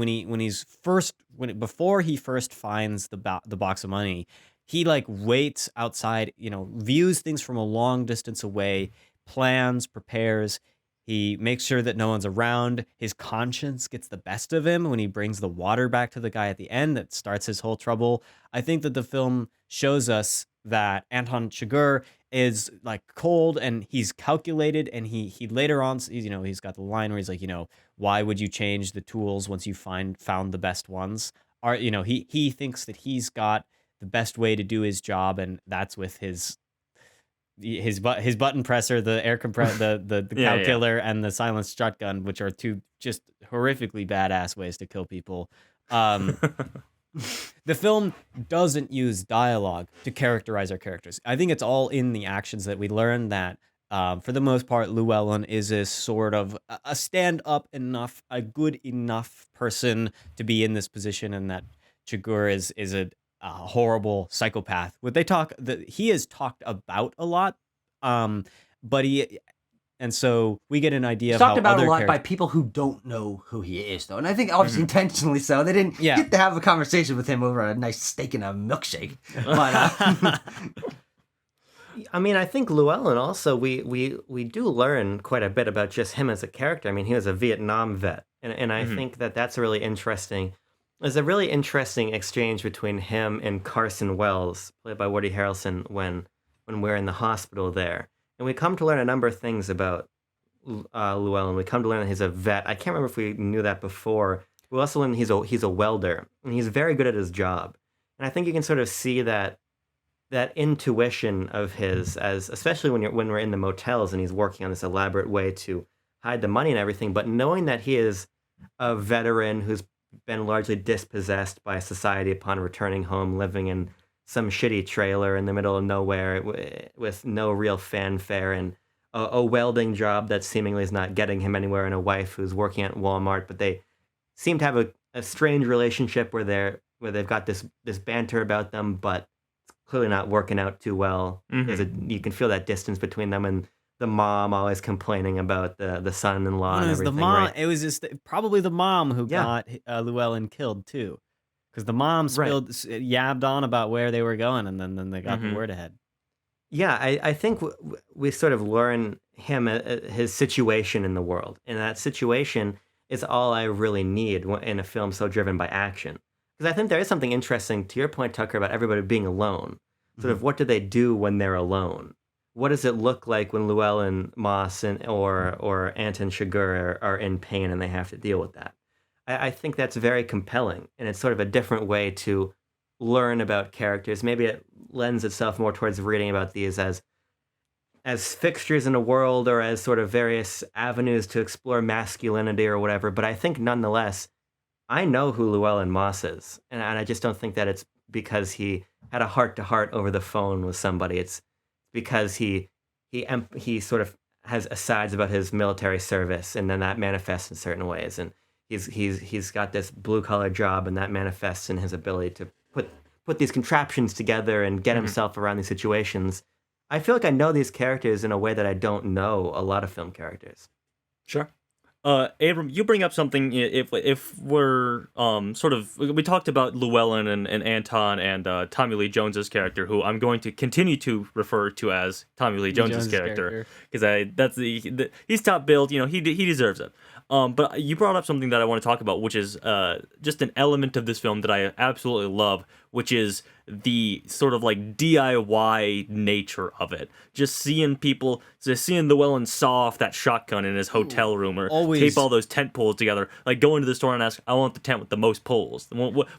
before he first finds the box of money. He like waits outside, views things from a long distance away, plans, prepares. He makes sure that no one's around. His conscience gets the best of him when he brings the water back to the guy at the end that starts his whole trouble. I think that the film shows us that Anton Chigurh is like cold and he's calculated, and he later on, he's got the line where he's like, why would you change the tools once you found the best ones? He thinks that he's got the best way to do his job, and that's with his button presser, the air compressor, the cow killer, and the silenced shotgun, which are two just horrifically badass ways to kill people. The film doesn't use dialogue to characterize our characters. I think it's all in the actions that we learn that, for the most part, Llewellyn is a sort of a stand-up enough, a good enough person to be in this position, and that Chigurh is a horrible psychopath. He is talked about a lot, but and so we get an idea of how talked about other a lot by people who don't know who he is, though, and I think obviously intentionally so. They didn't get to have a conversation with him over a nice steak and a milkshake. But I mean, I think Llewellyn also, we do learn quite a bit about just him as a character. I mean, he was a Vietnam vet, and I think that's really interesting. There's a really interesting exchange between him and Carson Wells, played by Woody Harrelson, when we're in the hospital there. And we come to learn a number of things about Llewellyn. We come to learn that he's a vet. I can't remember if we knew that before. We also learn he's a welder, and he's very good at his job. And I think you can sort of see that intuition of his, as especially when we're in the motels and he's working on this elaborate way to hide the money and everything. But knowing that he is a veteran who's been largely dispossessed by society upon returning home, living in some shitty trailer in the middle of nowhere with no real fanfare, and a welding job that seemingly is not getting him anywhere, and a wife who's working at Walmart, but they seem to have a strange relationship where they've got this banter about them, but it's clearly not working out too well. You can feel that distance between them, and the mom always complaining about the son-in-law and everything. Right? It was just probably the mom who got Llewellyn killed too. Because the mom yabbed on about where they were going, and then they got the word ahead. Yeah, I think we sort of learn his situation in the world. And that situation is all I really need in a film so driven by action. Because I think there is something interesting, to your point, Tucker, about everybody being alone. Sort of what do they do when they're alone? What does it look like when Llewellyn Moss or Anton Chigurh are in pain and they have to deal with that? I think that's very compelling, and it's sort of a different way to learn about characters. Maybe it lends itself more towards reading about these as fixtures in a world, or as sort of various avenues to explore masculinity or whatever. But I think nonetheless, I know who Llewellyn Moss is, and I just don't think that it's because he had a heart-to-heart over the phone with somebody. It's because he sort of has asides about his military service, and then that manifests in certain ways, and he's got this blue-collar job, and that manifests in his ability to put these contraptions together and get himself around these situations. I feel like I know these characters in a way that I don't know a lot of film characters. Sure. Abram, you bring up something. If we're we talked about Llewellyn and Anton and Tommy Lee Jones's character, who I'm going to continue to refer to as Tommy Lee Jones's character, because he's top billed. He deserves it. But you brought up something that I want to talk about, which is just an element of this film that I absolutely love, which is the sort of like DIY nature of it. Just seeing Llewellyn saw off that shotgun in his hotel room, or tape all those tent poles together. Like go into the store and ask, I want the tent with the most poles.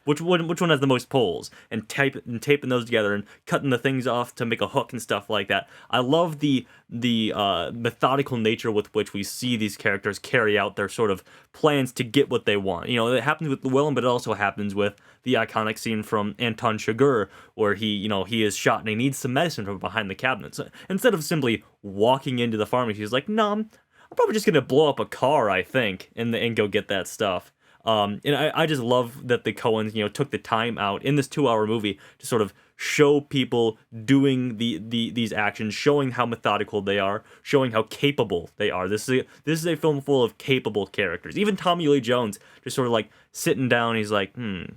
Which one has the most poles? And taping those together and cutting the things off to make a hook and stuff like that. I love the methodical nature with which we see these characters carry out their sort of plans to get what they want. It happens with Llewellyn, but it also happens with the iconic scene from Anton Chigurh, where he is shot and he needs some medicine from behind the cabinet. So instead of simply walking into the pharmacy, he's like, "No, I'm probably just gonna blow up a car, I think, and go get that stuff." And I just love that the Coens, took the time out in this 2-hour movie to sort of show people doing these actions, showing how methodical they are, showing how capable they are. This is a film full of capable characters. Even Tommy Lee Jones just sort of like sitting down. He's like,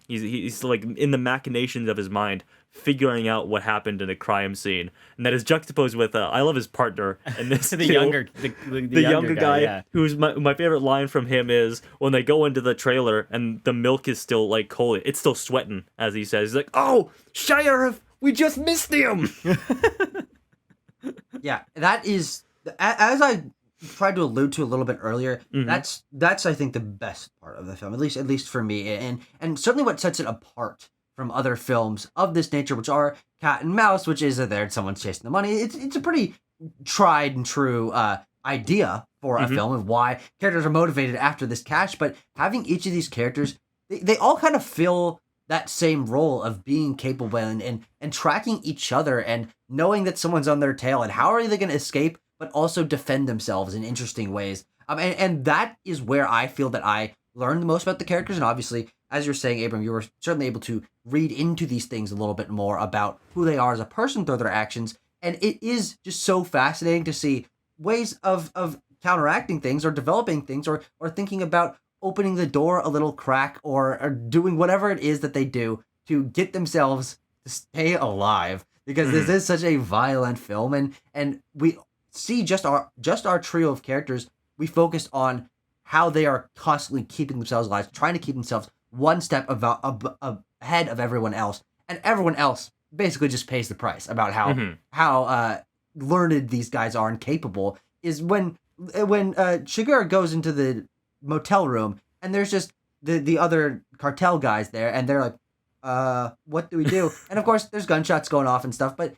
he's like in the machinations of his mind, figuring out what happened in a crime scene, and that is juxtaposed with I love his partner and this the younger guy yeah. Who's my favorite line from him is when they go into the trailer and the milk is still like cold, it's still sweating, as he says. He's like, "Oh, Sheriff, we just missed him." Yeah, that is as I tried to allude to a little bit earlier. Mhm. That's I think the best part of the film, at least for me, and certainly what sets it apart from other films of this nature, which are cat and mouse, which is that there someone's chasing the money. It's a pretty tried and true idea for a Mhm. film and why characters are motivated after this cash. But having each of these characters, they all kind of fill that same role of being capable and tracking each other and knowing that someone's on their tail and how are they going to escape but also defend themselves in interesting ways. And that is where I feel that I learned the most about the characters. And obviously, as you're saying, Abram, you were certainly able to read into these things a little bit more about who they are as a person through their actions. And it is just so fascinating to see ways of counteracting things or developing things or thinking about opening the door a little crack or doing whatever it is that they do to get themselves to stay alive because this is such a violent film and we see just our trio of characters. We focused on how they are constantly keeping themselves alive, trying to keep themselves one step ahead of everyone else, and everyone else basically just pays the price about how learned these guys are and capable. Is when Shigeru goes into the motel room and there's just the other cartel guys there, and they're like, what do we do? And of course, there's gunshots going off and stuff, but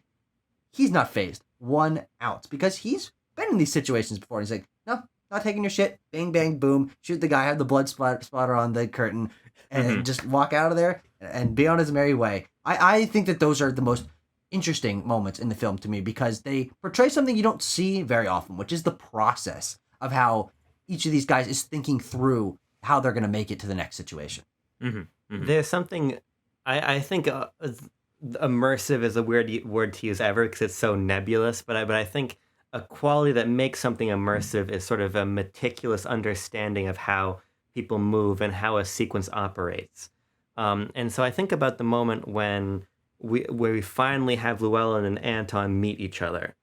he's not phased 1 ounce because he's been in these situations before. He's like, no, not taking your shit. Bang, bang, boom. Shoot the guy, have the blood splatter on the curtain, and just walk out of there and be on his merry way. I think that those are the most interesting moments in the film to me because they portray something you don't see very often, which is the process of how each of these guys is thinking through how they're going to make it to the next situation. There's something I think immersive is a weird word to use ever because it's so nebulous, but I think a quality that makes something immersive is sort of a meticulous understanding of how people move and how a sequence operates. And so I think about the moment when we finally have Llewellyn and Anton meet each other,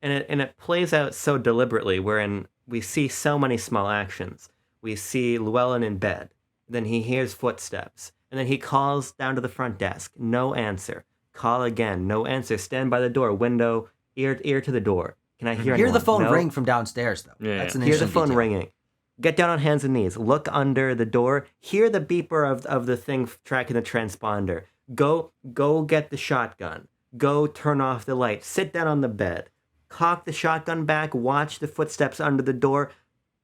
and it plays out so deliberately, wherein we see so many small actions. We see Llewellyn in bed, then he hears footsteps, and then he calls down to the front desk. No answer. Call again. No answer. Stand by the door. Window. Ear to the door. Can I hear anyone? Hear the phone No. ring from downstairs, though. Yeah, That's an Hear the interesting phone detail. ringing. Get down on hands and knees. Look under the door. Hear the beeper of the thing tracking the transponder. Go get the shotgun. Go turn off the light. Sit down on the bed. Cock the shotgun back. Watch the footsteps under the door.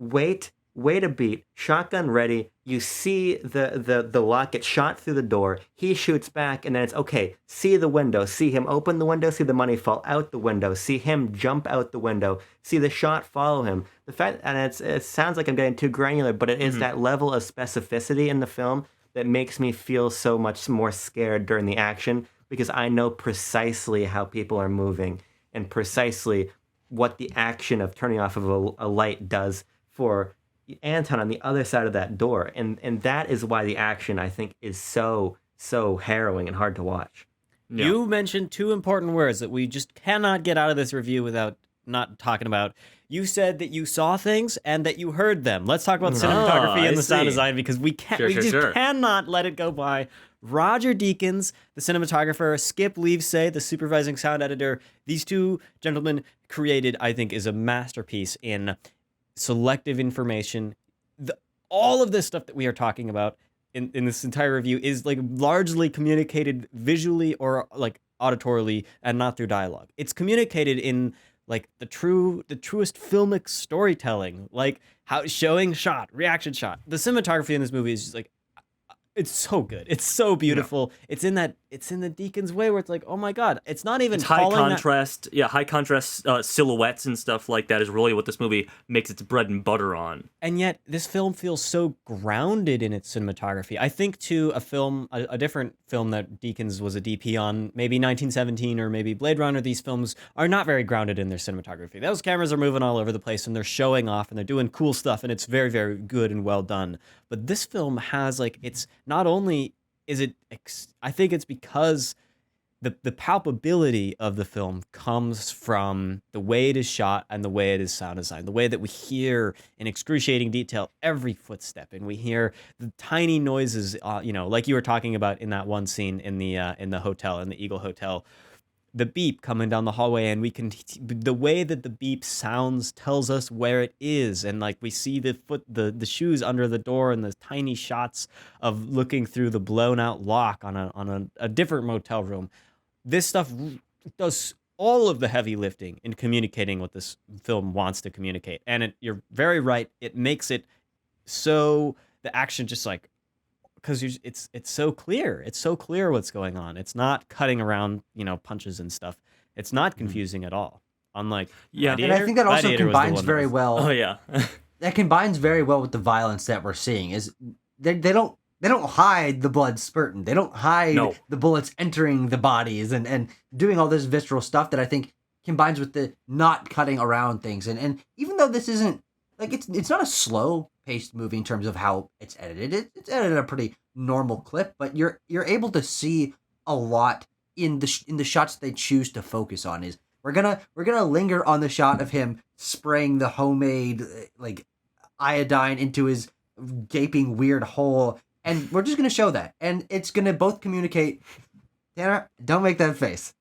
Wait a beat. Shotgun ready. You see the lock get shot through the door. He shoots back, and then it's okay. See the window. See him open the window. See the money fall out the window. See him jump out the window. See the shot follow him. The fact, and it sounds like I'm getting too granular, but it is that level of specificity in the film that makes me feel so much more scared during the action because I know precisely how people are moving and precisely what the action of turning off of a light does for Anton on the other side of that door, and that is why the action I think is so harrowing and hard to watch. Yeah. You mentioned two important words that we just cannot get out of this review without not talking about. You said that you saw things and that you heard them. Let's talk about cinematography I and the sound see. design because we can't. Sure, we sure, just sure. cannot let it go by. Roger Deakins, the cinematographer, Skip Livesey, the supervising sound editor. These two gentlemen created, I think, is a masterpiece in selective information. All of this stuff that we are talking about in this entire review is like largely communicated visually or like auditorily and not through dialogue. It's communicated in like the truest filmic storytelling, like how showing shot, reaction shot. The cinematography in this movie is just like, it's so good. It's so beautiful. It's in the Deakins way where it's like, oh my God, it's not even It's high calling that- contrast, high contrast silhouettes and stuff like that is really what this movie makes its bread and butter on. And yet, this film feels so grounded in its cinematography. I think to a different film that Deakins was a DP on, maybe 1917 or maybe Blade Runner, these films are not very grounded in their cinematography. Those cameras are moving all over the place and they're showing off and they're doing cool stuff and it's very, very good and well done. But this film has like, it's not only is it, I think it's because the palpability of the film comes from the way it is shot and the way it is sound designed, the way that we hear in excruciating detail every footstep, and we hear the tiny noises, like you were talking about in that one scene in the hotel, in the Eagle Hotel. the beep coming down the hallway, and we can the way that the beep sounds tells us where it is, and like we see the shoes under the door, and the tiny shots of looking through the blown out lock on a different motel room. This stuff does all of the heavy lifting in communicating what this film wants to communicate, and you're very right, it makes it so the action just like, because it's so clear. It's so clear what's going on. It's not cutting around, punches and stuff. It's not confusing at all. Unlike Gladiator. And I think that also Gladiator was the combines one very well. Oh yeah. That combines very well with the violence that we're seeing. Is they don't hide the blood spurting. They don't hide the bullets entering the bodies and doing all this visceral stuff that I think combines with the not cutting around things. And even though this isn't like it's not a slow paced movie in terms of how it's edited. It's edited at a pretty normal clip, but you're able to see a lot in the shots they choose to focus on. Is we're gonna linger on the shot of him spraying the homemade like iodine into his gaping weird hole, and we're just gonna show that, and it's gonna both communicate. Tanner, don't make that face.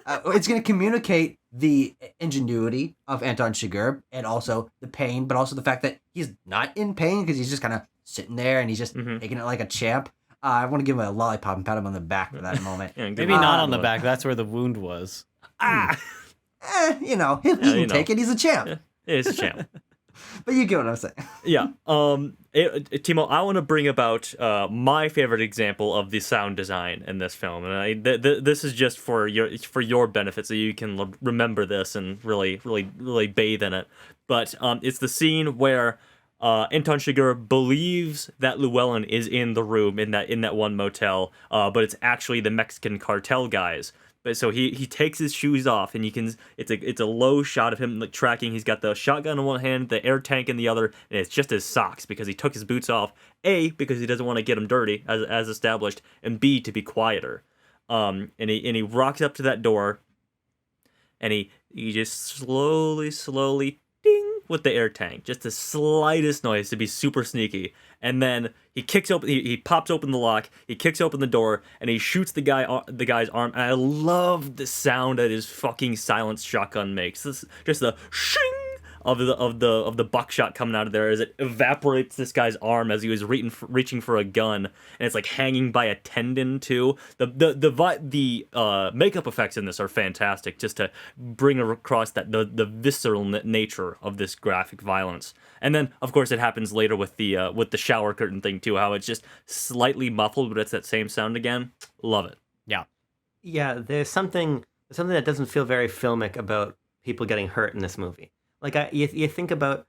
It's going to communicate the ingenuity of Anton Chigurh and also the pain, but also the fact that he's not in pain because he's just kind of sitting there and he's just taking it like a champ. I want to give him a lollipop and pat him on the back for that moment. Maybe not on the back. That's where the wound was. He can take it. He's a champ. Yeah, he's a champ. But you get what I'm saying. Yeah. Timo, I want to bring about my favorite example of the sound design in this film, and this is just for your benefit, so you can remember this and really bathe in it. But it's the scene where Anton Chigurh believes that Llewellyn is in the room in that one motel, but it's actually the Mexican cartel guys. But so he takes his shoes off, and it's a low shot of him like tracking. He's got the shotgun in one hand, the air tank in the other, and it's just his socks because he took his boots off. A, because he doesn't want to get them dirty, as established, and B, to be quieter. And he rocks up to that door, and he just slowly ding with the air tank, just the slightest noise to be super sneaky. And then he pops open the lock, he kicks open the door, and he shoots the guy's arm. And I love the sound that his fucking silenced shotgun makes. Just the shing of the buckshot coming out of there as it evaporates this guy's arm as he was reaching for a gun, and it's like hanging by a tendon too. The makeup effects in this are fantastic, just to bring across that the visceral nature of this graphic violence. And then of course it happens later with the shower curtain thing too, how it's just slightly muffled, but it's that same sound again. Love it. Yeah. There's something that doesn't feel very filmic about people getting hurt in this movie. Like you think about,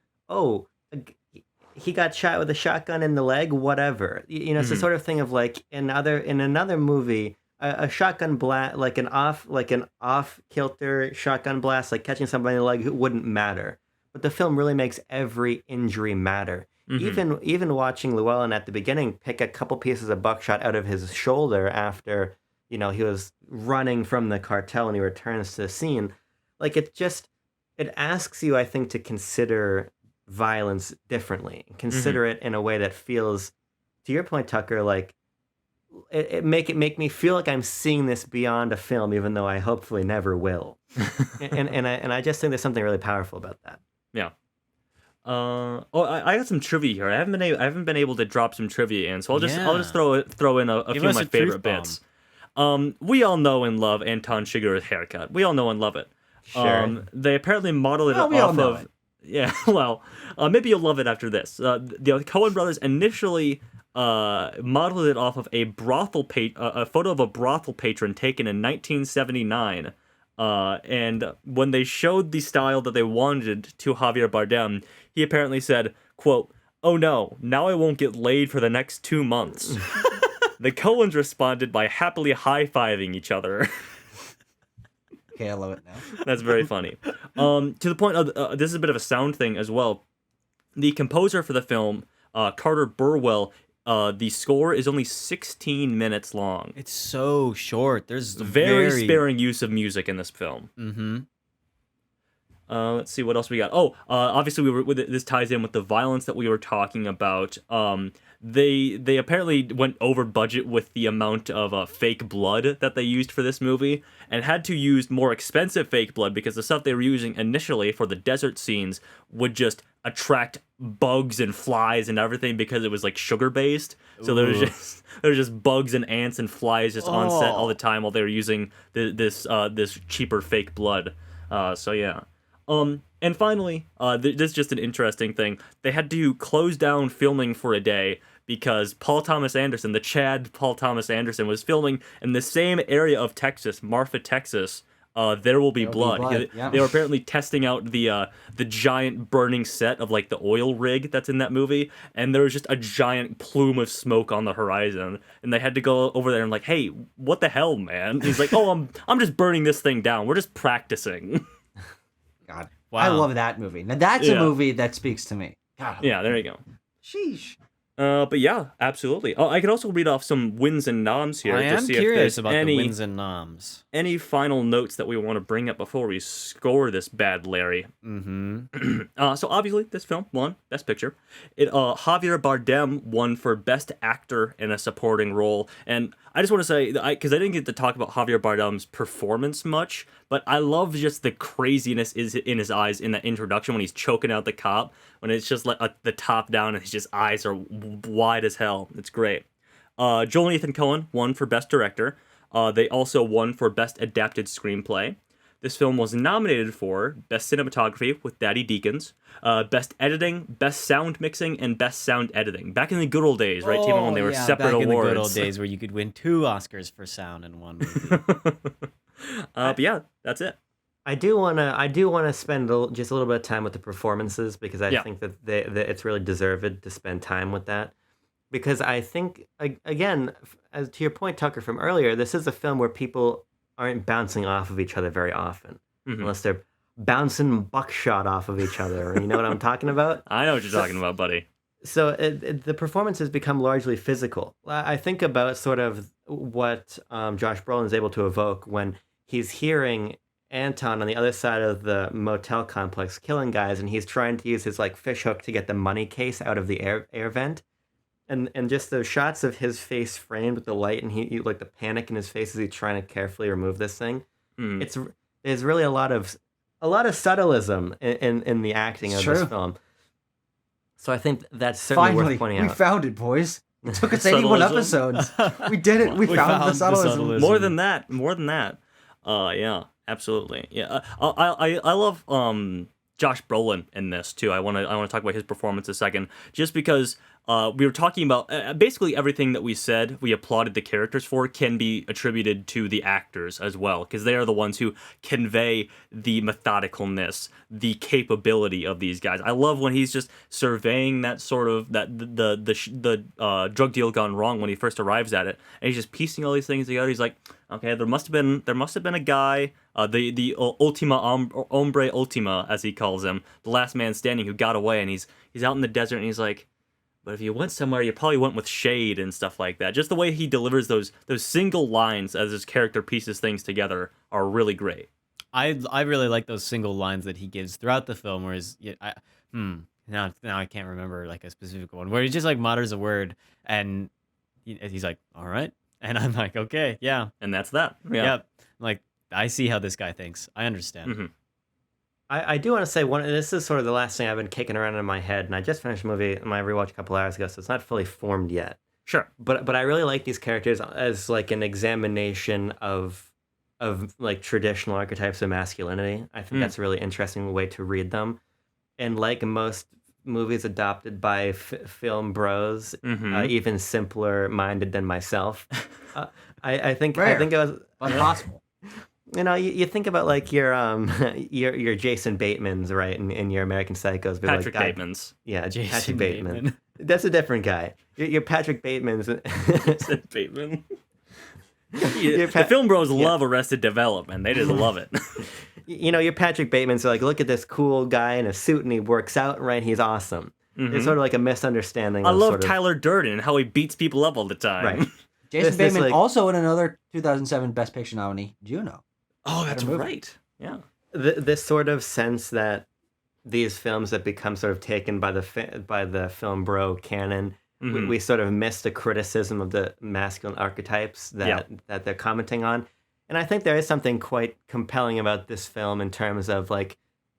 he got shot with a shotgun in the leg, whatever. It's the sort of thing of like in another movie, a shotgun blast, like an off kilter shotgun blast, like catching somebody in the leg, wouldn't matter. But the film really makes every injury matter. Even watching Llewellyn at the beginning pick a couple pieces of buckshot out of his shoulder after he was running from the cartel and he returns to the scene, like it asks you, I think, to consider violence differently. Consider it in a way that feels, to your point, Tucker, like it make me feel like I'm seeing this beyond a film, even though I hopefully never will. and I just think there's something really powerful about that. Yeah. I got some trivia here. I haven't been able to drop some trivia in, so I'll just throw in a few of my favorite bits. We all know and love Anton Chigurh's haircut. We all know and love it. Sure. They apparently modeled it off of. It. Yeah, well, maybe you'll love it after this. The Coen brothers initially modeled it off of a photo of a brothel patron taken in 1979. And when they showed the style that they wanted to Javier Bardem, he apparently said, quote, "Oh no, now I won't get laid for the next 2 months." The Coens responded by happily high-fiving each other. Okay, I love it now. That's very funny. To the point of this is a bit of a sound thing as well. The composer for the film, Carter Burwell, the score is only 16 minutes long. It's so short. There's very sparing use of music in this film. Let's see what else we got. Obviously this ties in with the violence that we were talking about. They apparently went over budget with the amount of fake blood that they used for this movie, and had to use more expensive fake blood because the stuff they were using initially for the desert scenes would just attract bugs and flies and everything because it was like sugar based. So there was just bugs and ants and flies just on set all the time while they were using this cheaper fake blood. So yeah. And finally, this is just an interesting thing. They had to close down filming for a day because Paul Thomas Anderson, the Chad Paul Thomas Anderson, was filming in the same area of Texas, Marfa, Texas. There Will Be Blood. Yeah. They were apparently testing out the giant burning set of like the oil rig that's in that movie, and there was just a giant plume of smoke on the horizon, and they had to go over there and like, hey, what the hell, man? He's like, oh, I'm just burning this thing down. We're just practicing. God, Wow. I love that movie. Now that's a movie that speaks to me. God, Yeah, there you go. sheesh. But yeah, absolutely. I could also read off some wins and noms here. I to am see curious if there's about any, the wins and noms. Any final notes that we want to bring up before we score this bad Larry? Mm-hmm. So obviously, this film won Best Picture. Javier Bardem won for Best Actor in a Supporting Role, and I just want to say, because I didn't get to talk about Javier Bardem's performance much, but I love just the craziness in his eyes in that introduction when he's choking out the cop, when it's just like the top down and his just eyes are wide as hell. It's great. Joel and Ethan Coen won for Best Director. They also won for Best Adapted Screenplay. This film was nominated for Best Cinematography with Daddy Deacons, Best Editing, Best Sound Mixing, and Best Sound Editing. Back in the good old days, right, Timo, when they were separate back awards. in the good old days where you could win 2 Oscars for sound in one movie. But yeah, that's it. I do wanna spend just a little bit of time with the performances because I think that it's really deserved to spend time with that. Because I think, again, as to your point, Tucker, from earlier, this is a film where people aren't bouncing off of each other very often, unless they're bouncing buckshot off of each other. You know what I'm talking about? I know what you're talking about, buddy. So the performances become largely physical. I think about sort of what Josh Brolin is able to evoke when he's hearing Anton on the other side of the motel complex killing guys, and he's trying to use his like fish hook to get the money case out of the air vent. And just those shots of his face framed with the light, and he like the panic in his face as he's trying to carefully remove this thing. There's really a lot of subtleism in the acting of this film. So I think that's certainly worth pointing out. We found it, boys. It took us 81 episodes. We did it. We found the subtleism. More than that. Yeah, absolutely. Yeah, I love Josh Brolin in this too. I want to talk about his performance a second, just because we were talking about basically everything that we said we applauded the characters for can be attributed to the actors as well, because they are the ones who convey the methodicalness, the capability of these guys. I love when he's just surveying that sort of the drug deal gone wrong when he first arrives at it, and he's just piecing all these things together. He's like, okay, there must have been a guy, the Ultima Hombre Ultima, as he calls him, the last man standing, who got away, and he's out in the desert, and he's like, but if you went somewhere, you probably went with shade and stuff like that. Just the way he delivers those single lines as his character pieces things together are really great. I really like those single lines that he gives throughout the film, where now I can't remember like a specific one, where he just like mutters a word and he's like, all right. And I'm like, okay, yeah. And that's that. Yeah. Yep. Like, I see how this guy thinks. I understand. Mm-hmm. I do want to say this is sort of the last thing I've been kicking around in my head, and I just finished a movie, my rewatch a couple hours ago, so it's not fully formed yet. Sure. But I really like these characters as like an examination of like traditional archetypes of masculinity. I think that's a really interesting way to read them. And like most movies adopted by film bros, even simpler minded than myself, I think it was impossible. You know, you think about like your Jason Batemans, right, and your American Psychos. But Patrick like, Batemans. Yeah, Jason Patrick Bateman. Bateman. That's a different guy. Your Patrick Batemans. Jason Bateman. The film bros love Arrested Development. They just love it. You know, your Patrick Bateman's like, look at this cool guy in a suit and he works out, right? He's awesome. It's sort of like a misunderstanding. I love Tyler Durden and how he beats people up all the time. Right. Jason Bateman also in another 2007 Best Picture nominee, Juno. Oh, that's right. Yeah. this sort of sense that these films that become sort of taken by the film bro canon, we sort of missed a criticism of the masculine archetypes that they're commenting on. And I think there is something quite compelling about this film in terms of like,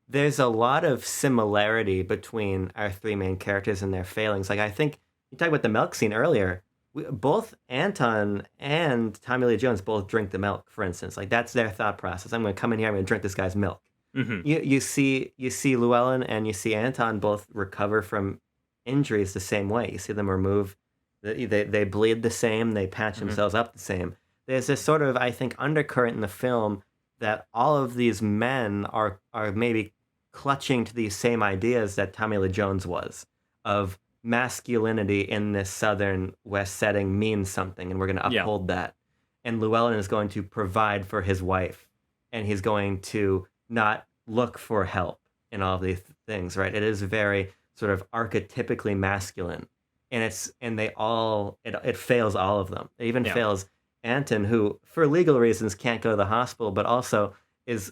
there's a lot of similarity between our three main characters and their failings. Like, I think you talked about the milk scene earlier. Both Anton and Tommy Lee Jones both drink the milk, for instance. Like, that's their thought process. I'm going to come in here, I'm going to drink this guy's milk. You see Llewellyn and you see Anton both recover from injuries the same way. You see them remove, they bleed the same, they patch themselves up the same. There's this sort of, I think, undercurrent in the film that all of these men are maybe clutching to these same ideas that Tommy Lee Jones was, of masculinity in this Southern West setting means something, and we're going to uphold that. And Llewellyn is going to provide for his wife, and he's going to not look for help in all of these things, right? It is very sort of archetypically masculine, and it fails all of them. It even fails Anton, who for legal reasons can't go to the hospital, but also is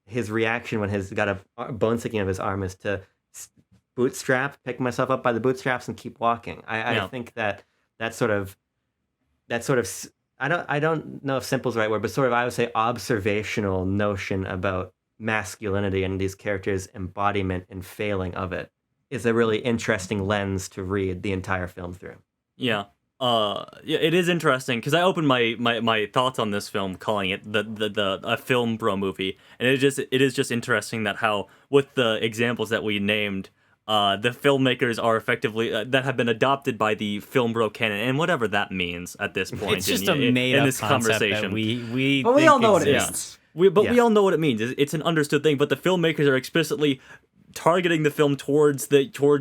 his reaction when he's got a bone sticking of his arm is to pick myself up by the bootstraps and keep walking. I think that sort of I don't know if simple is the right word, but sort of, I would say, observational notion about masculinity and these characters' embodiment and failing of it is a really interesting lens to read the entire film through. Yeah. It is interesting because I opened my thoughts on this film calling it a film bro movie, and it is just interesting that how, with the examples that we named, the filmmakers are effectively that have been adopted by the film bro canon, and whatever that means at this point. It's just a made-up this concept conversation. But we all know what it means. We all know what it means. It's an understood thing, but the filmmakers are explicitly targeting the film towards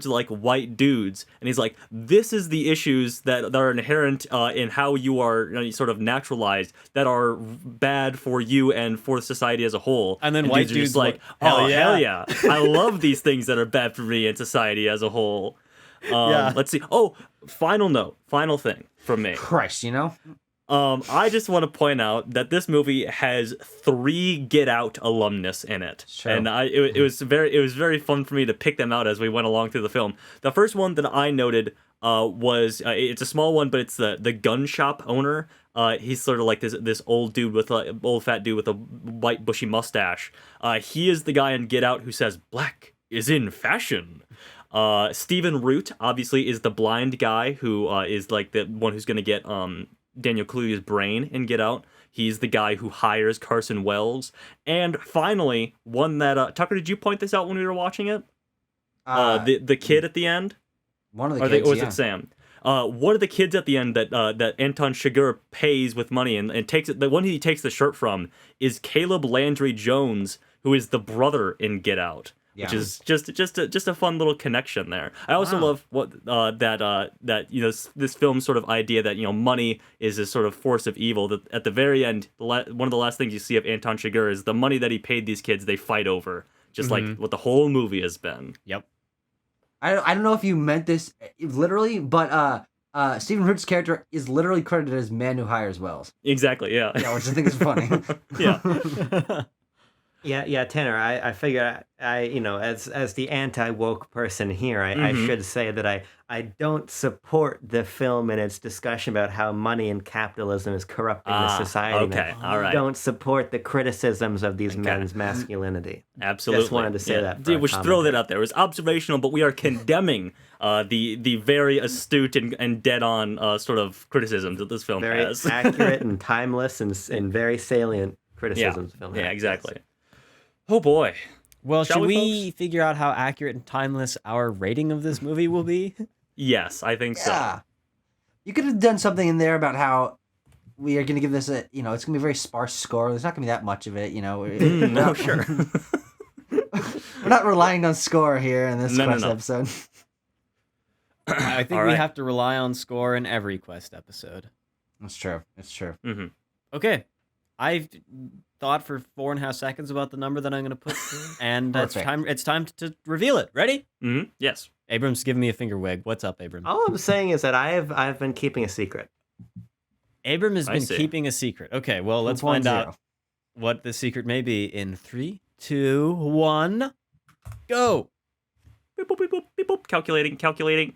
like white dudes, and he's like, this is the issues that are inherent in how you are sort of naturalized, that are bad for you and for society as a whole. And then white dudes are like, hell yeah, I love these things that are bad for me and society as a whole. Let's see. Final thing from me. Christ, I just want to point out that this movie has 3 Get Out alumnus in it, and it was very fun for me to pick them out as we went along through the film. The first one that I noted was it's a small one, but it's the gun shop owner. He's sort of like this old dude old fat dude with a white bushy mustache. He is the guy in Get Out who says black is in fashion. Stephen Root obviously is the blind guy who is like the one who's gonna get Daniel Kaluuya's brain in Get Out. He's the guy who hires Carson Wells. And finally, one that Tucker, did you point this out when we were watching it? The kid at the end. One of the kids. Or was it Sam? One of the kids at the end that Anton Chigurh pays with money and takes it. The one he takes the shirt from is Caleb Landry Jones, who is the brother in Get Out. Which is just a fun little connection there. I also love what that this film sort of idea that money is this sort of force of evil. That at the very end, one of the last things you see of Anton Chigurh is the money that he paid these kids. They fight over, just like what the whole movie has been. Yep. I don't know if you meant this literally, but Stephen Root's character is literally credited as man who hires Wells. Exactly. Yeah. Yeah, which I think is funny. Yeah. Yeah, Tanner, I figure as the anti-woke person here, I should say that I don't support the film in its discussion about how money and capitalism is corrupting the society. Okay, all right. I don't support the criticisms of these men's masculinity. Absolutely. Just wanted to say that. We should throw that out there. It was observational, but we are condemning the very astute and dead-on sort of criticisms that this film has. Very accurate and timeless and very salient criticisms. The film has. Yeah, exactly. Oh boy. Well, Shall should we, we figure out how accurate and timeless our rating of this movie will be? Yes, I think so. You could have done something in there about how we are going to give this it's going to be a very sparse score. There's not going to be that much of it, No, sure. We're not relying on score here in this Quest episode. I think we have to rely on score in every Quest episode. That's true. It's true. Mm-hmm. Okay. I've thought for 4.5 seconds about the number that I'm going to put, and it's time to reveal it. Ready? Mm-hmm. Yes. Abrams, give me a finger wig. What's up, Abrams? All I'm saying is that I've been keeping a secret. Abram has been keeping a secret. Okay, well, let's find out what the secret may be in 3, 2, 1, go. Beep, boop, beep, boop, beep, boop. Calculating.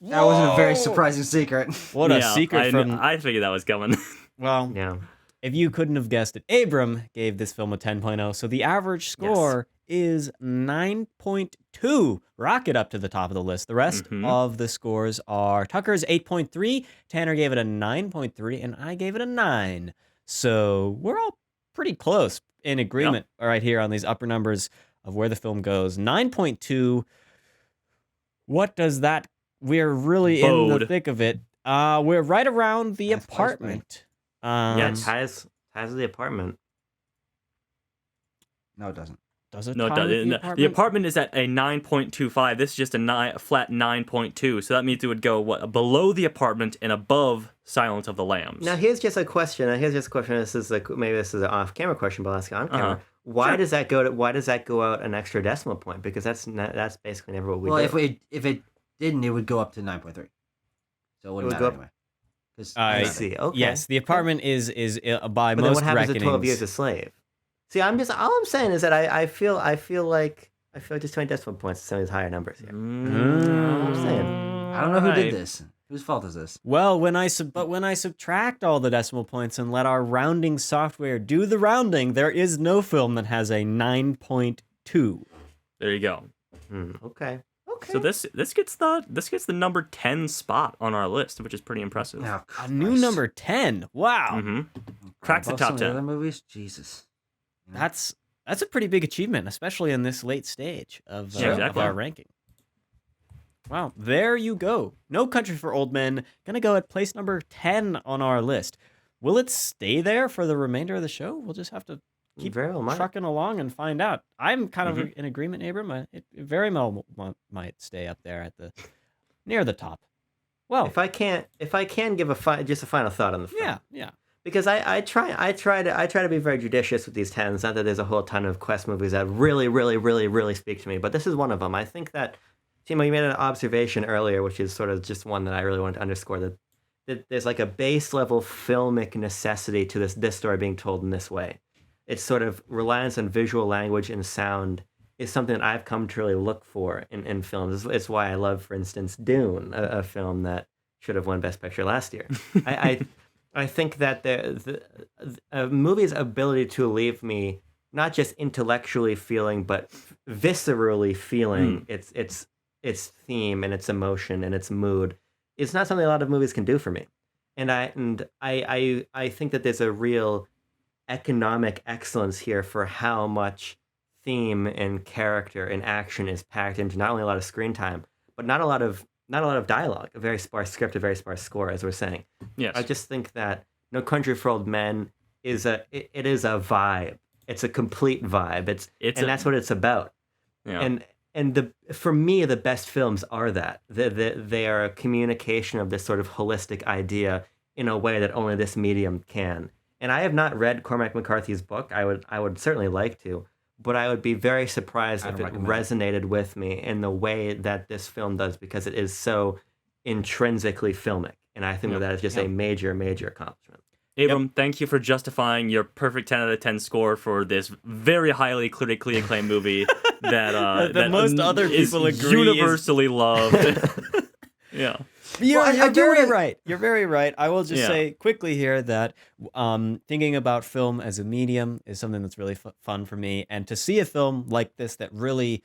That wasn't a very Whoa! surprising secret. What a secret from. I figured that was coming. Well, Yeah. if you couldn't have guessed it, Abram gave this film a 10.0, so the average score is 9.2. Rocket up to the top of the list. The rest of the scores are Tucker's 8.3, Tanner gave it a 9.3, and I gave it a 9. So we're all pretty close in agreement right here on these upper numbers of where the film goes. 9.2. What does that? We're really in the thick of it. We're right around the apartment. Ties the apartment. No, it doesn't. Does it? No, it doesn't. The apartment is at a 9.25. This is just a flat 9.2. So that means it would go below the apartment and above Silence of the Lambs. Now here's just a question. This is maybe this is an off-camera question, but I'll ask it on camera. Why does that go out an extra decimal point? Because that's basically never what we do. Well, if it didn't, it would go up to 9.3. So it wouldn't matter anyway. I see. Okay. Yes, the apartment is by but most then what happens to reckonings. 12 Years a Slave? See, all I'm saying is that I feel like just 20 decimal points is some of these higher numbers here. I'm saying. I don't know who did this. Whose fault is this? Well, when I subtract all the decimal points and let our rounding software do the rounding, there is no film that has a 9.2. There you go. Okay. So this gets the number 10 spot on our list, which is pretty impressive. Oh, A new number 10. Wow. Cracks the Above top some of the 10. other movies? Jesus. That's a pretty big achievement, especially in this late stage of exactly. our ranking. Wow, there you go. No Country for Old Men, gonna go at place number 10 on our list. Will it stay there for the remainder of the show? We'll just have to keep trucking along and find out. I'm kind of in agreement, Abram. It very well might stay up there at near the top. Well, if I can give just a final thought on the film. Yeah. Because I try to be very judicious with these 10s. Not that there's a whole ton of Quest movies that really, really, really, really speak to me, but this is one of them. I think that, Timo, you made an observation earlier, which is sort of just one that I really wanted to underscore, that there's like a base level filmic necessity to this story being told in this way. It's sort of reliance on visual language and sound is something that I've come to really look for in films. It's why I love, for instance, Dune, a film that should have won Best Picture last year. I think that a movie's ability to leave me not just intellectually feeling, but viscerally feeling its theme and its emotion and its mood is not something a lot of movies can do for me. And I think that there's a real economic excellence here for how much theme and character and action is packed into not only a lot of screen time, but not a lot of dialogue, a very sparse script, a very sparse score, as we're saying. Yes. I just think that No Country for Old Men is a vibe. It's a complete vibe. That's what it's about. Yeah. And for me, the best films are that. They are a communication of this sort of holistic idea in a way that only this medium can. And I have not read Cormac McCarthy's book. I would certainly like to, but I would be very surprised if it resonated with me in the way that this film does, because it is so intrinsically filmic. And I think that is just a major, major accomplishment. Abram, thank you for justifying your perfect 10 out of 10 score for this very highly critically acclaimed movie that most other people agree universally loved. Yeah. You're very right. You're very right. I will just say quickly here that thinking about film as a medium is something that's really fun for me. And to see a film like this that really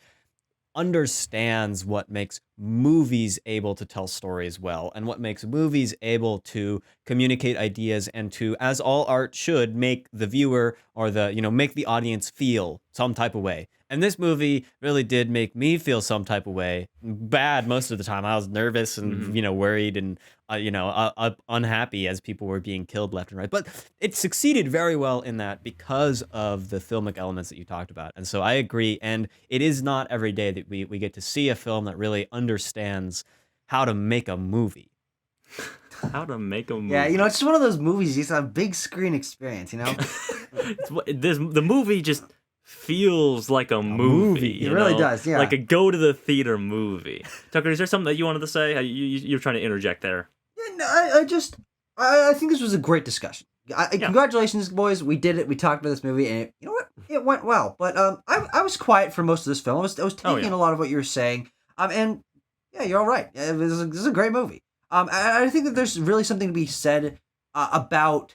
understands what makes movies able to tell stories well and what makes movies able to communicate ideas and to, as all art should, make the viewer or make the audience feel some type of way. And this movie really did make me feel some type of way. Bad most of the time. I was nervous and, worried and, unhappy as people were being killed left and right. But it succeeded very well in that because of the filmic elements that you talked about. And so I agree. And it is not every day that we get to see a film that really understands how to make a movie. How to make a movie. Yeah, it's just one of those movies. It's a big screen experience, The movie just feels like a movie. It really does, yeah. Like a go to the theater movie. Tucker, is there something that you wanted to say? You're trying to interject there. Yeah, no, I think this was a great discussion. Congratulations, boys. We did it. We talked about this movie, and you know what? It went well, but I was quiet for most of this film. I was taking yeah. a lot of what you were saying. And yeah, you're all right. This is a great movie. I think that there's really something to be said about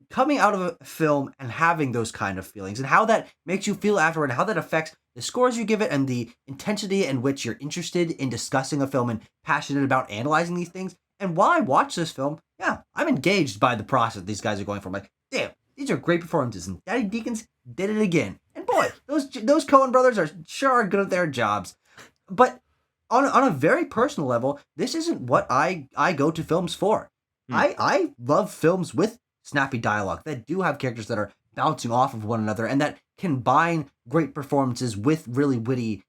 coming out of a film and having those kind of feelings and how that makes you feel afterward and how that affects the scores you give it and the intensity in which you're interested in discussing a film and passionate about analyzing these things. And while I watch this film, yeah, I'm engaged by the process these guys are going for. I'm like, damn, these are great performances, and Daddy Deacons did it again. And boy, those Coen brothers are sure good at their jobs. But on a very personal level, this isn't what I go to films for. I love films with snappy dialogue that do have characters that are bouncing off of one another and that combine great performances with really witty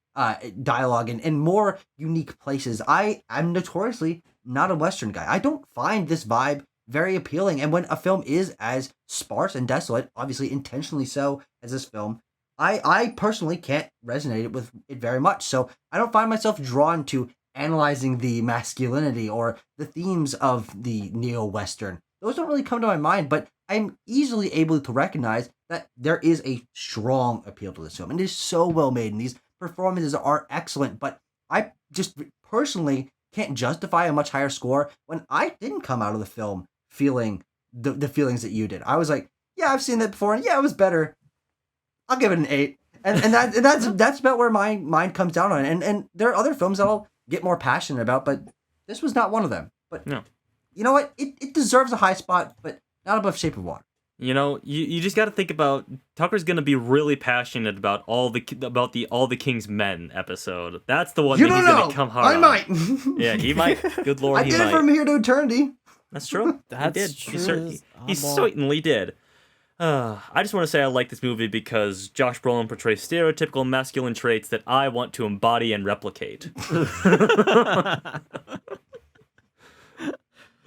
dialogue and more unique places. I'm notoriously not a Western guy. I don't find this vibe very appealing. And when a film is as sparse and desolate, obviously intentionally so as this film, I personally can't resonate with it very much. So I don't find myself drawn to analyzing the masculinity or the themes of the neo-Western. Those don't really come to my mind, but I'm easily able to recognize that there is a strong appeal to this film. And it is so well made, and these performances are excellent, but I just personally can't justify a much higher score when I didn't come out of the film feeling the feelings that you did. I was like, yeah, I've seen that before, and yeah, it was better. I'll give it an 8. And that's about where my mind comes down on it. And there are other films that I'll get more passionate about, but this was not one of them. But No. You know what? It deserves a high spot, but not above Shape of Water. You know, you just got to think about Tucker's gonna be really passionate about all the King's Men episode. That's the one You that he's don't gonna know. come hard I on. might. Yeah, he might. Good lord, I he did might. it from here to eternity. That's true. That's he did. true He as oddball. certainly did. I just want to say I like this movie because Josh Brolin portrays stereotypical masculine traits that I want to embody and replicate.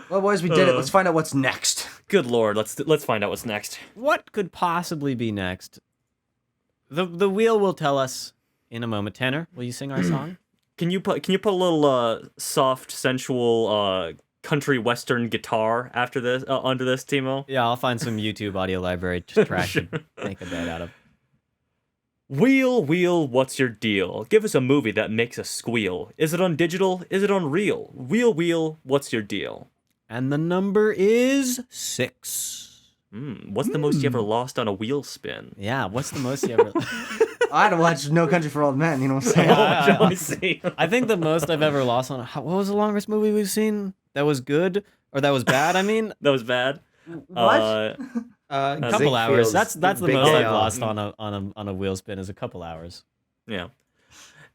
Well, boys, we did it. Let's find out what's next. Good lord, let's find out what's next. What could possibly be next? The wheel will tell us in a moment. Tanner, will you sing our song? Can you put a little soft, sensual country western guitar after this under this, Timo? Yeah, I'll find some YouTube audio library track to make a bed out of. Wheel, wheel, what's your deal? Give us a movie that makes us squeal. Is it on digital? Is it on real? Wheel, wheel, what's your deal? And the number is 6. What's the most you ever lost on a wheel spin? Yeah, what's the most you ever... I had to watch No Country for Old Men, you know what I'm saying? I see. I think the most I've ever lost on... What was the longest movie we've seen that was good? Or that was bad, I mean? That was bad. What? A couple hours. That's the Big most Day I've Off. lost on a wheel spin is a couple hours. Yeah.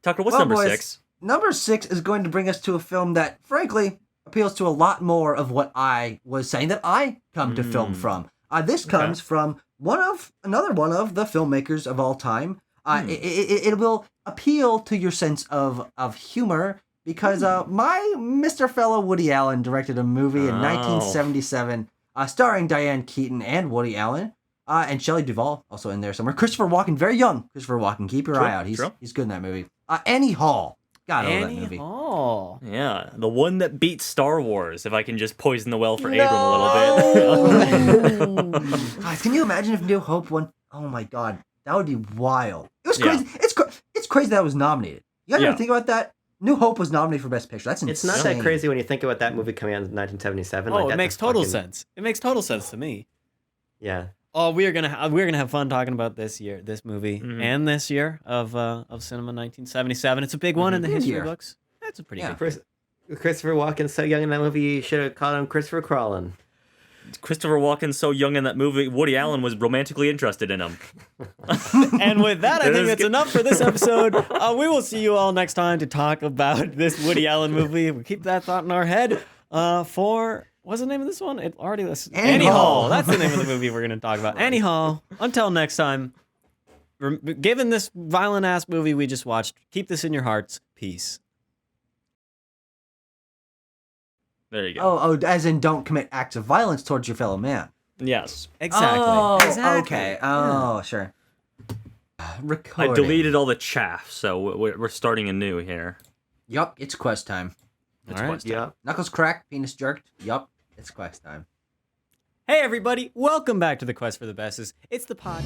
Tucker, what's Well, number boys, 6? Number 6 is going to bring us to a film that, frankly, appeals to a lot more of what I was saying that I come to film from. This comes from another one of the filmmakers of all time. It will appeal to your sense of humor because my Mr. Fellow Woody Allen directed a movie in 1977 starring Diane Keaton and Woody Allen. And Shelley Duvall also in there somewhere. Christopher Walken, very young Christopher Walken. Keep your eye out. He's good in that movie. Annie Hall. God, I love that movie. Hall. Yeah, the one that beat Star Wars, if I can just poison the well for Abram a little bit. Guys, can you imagine if New Hope won? Oh my god, that would be wild. It was Yeah. crazy. It's crazy that it was nominated. You guys Yeah. ever think about that? New Hope was nominated for Best Picture. That's insane. It's not that crazy when you think about that movie coming out in 1977. Oh, like, it that's makes a total fucking- sense. It makes total sense to me. Yeah. Oh, we're gonna have fun talking about this movie, and this year of cinema, 1977. It's a big one in the Good history year. books. That's a pretty Yeah. good. Christopher Walken's so young in that movie, you should have called him Christopher Crawlin. Christopher Walken's so young in that movie, Woody Allen was romantically interested in him. And with that, I That think is that's good. enough for this episode. We will see you all next time to talk about this Woody Allen movie. We keep that thought in our head. What's the name of this one? It already lists Annie Hall. That's the name of the movie we're going to talk about. Annie Hall. Until next time, given this violent ass movie we just watched, keep this in your hearts. Peace. There you go. Oh, as in don't commit acts of violence towards your fellow man. Yes. Exactly. Oh, Exactly. okay. Oh, sure. I Recording. deleted all the chaff, so we're starting anew here. Yup, it's quest time. All right. Quest. Yeah. Knuckles cracked, penis jerked. Yup, it's quest time. Hey, everybody. Welcome back to the Quest for the Bestest. It's the pod.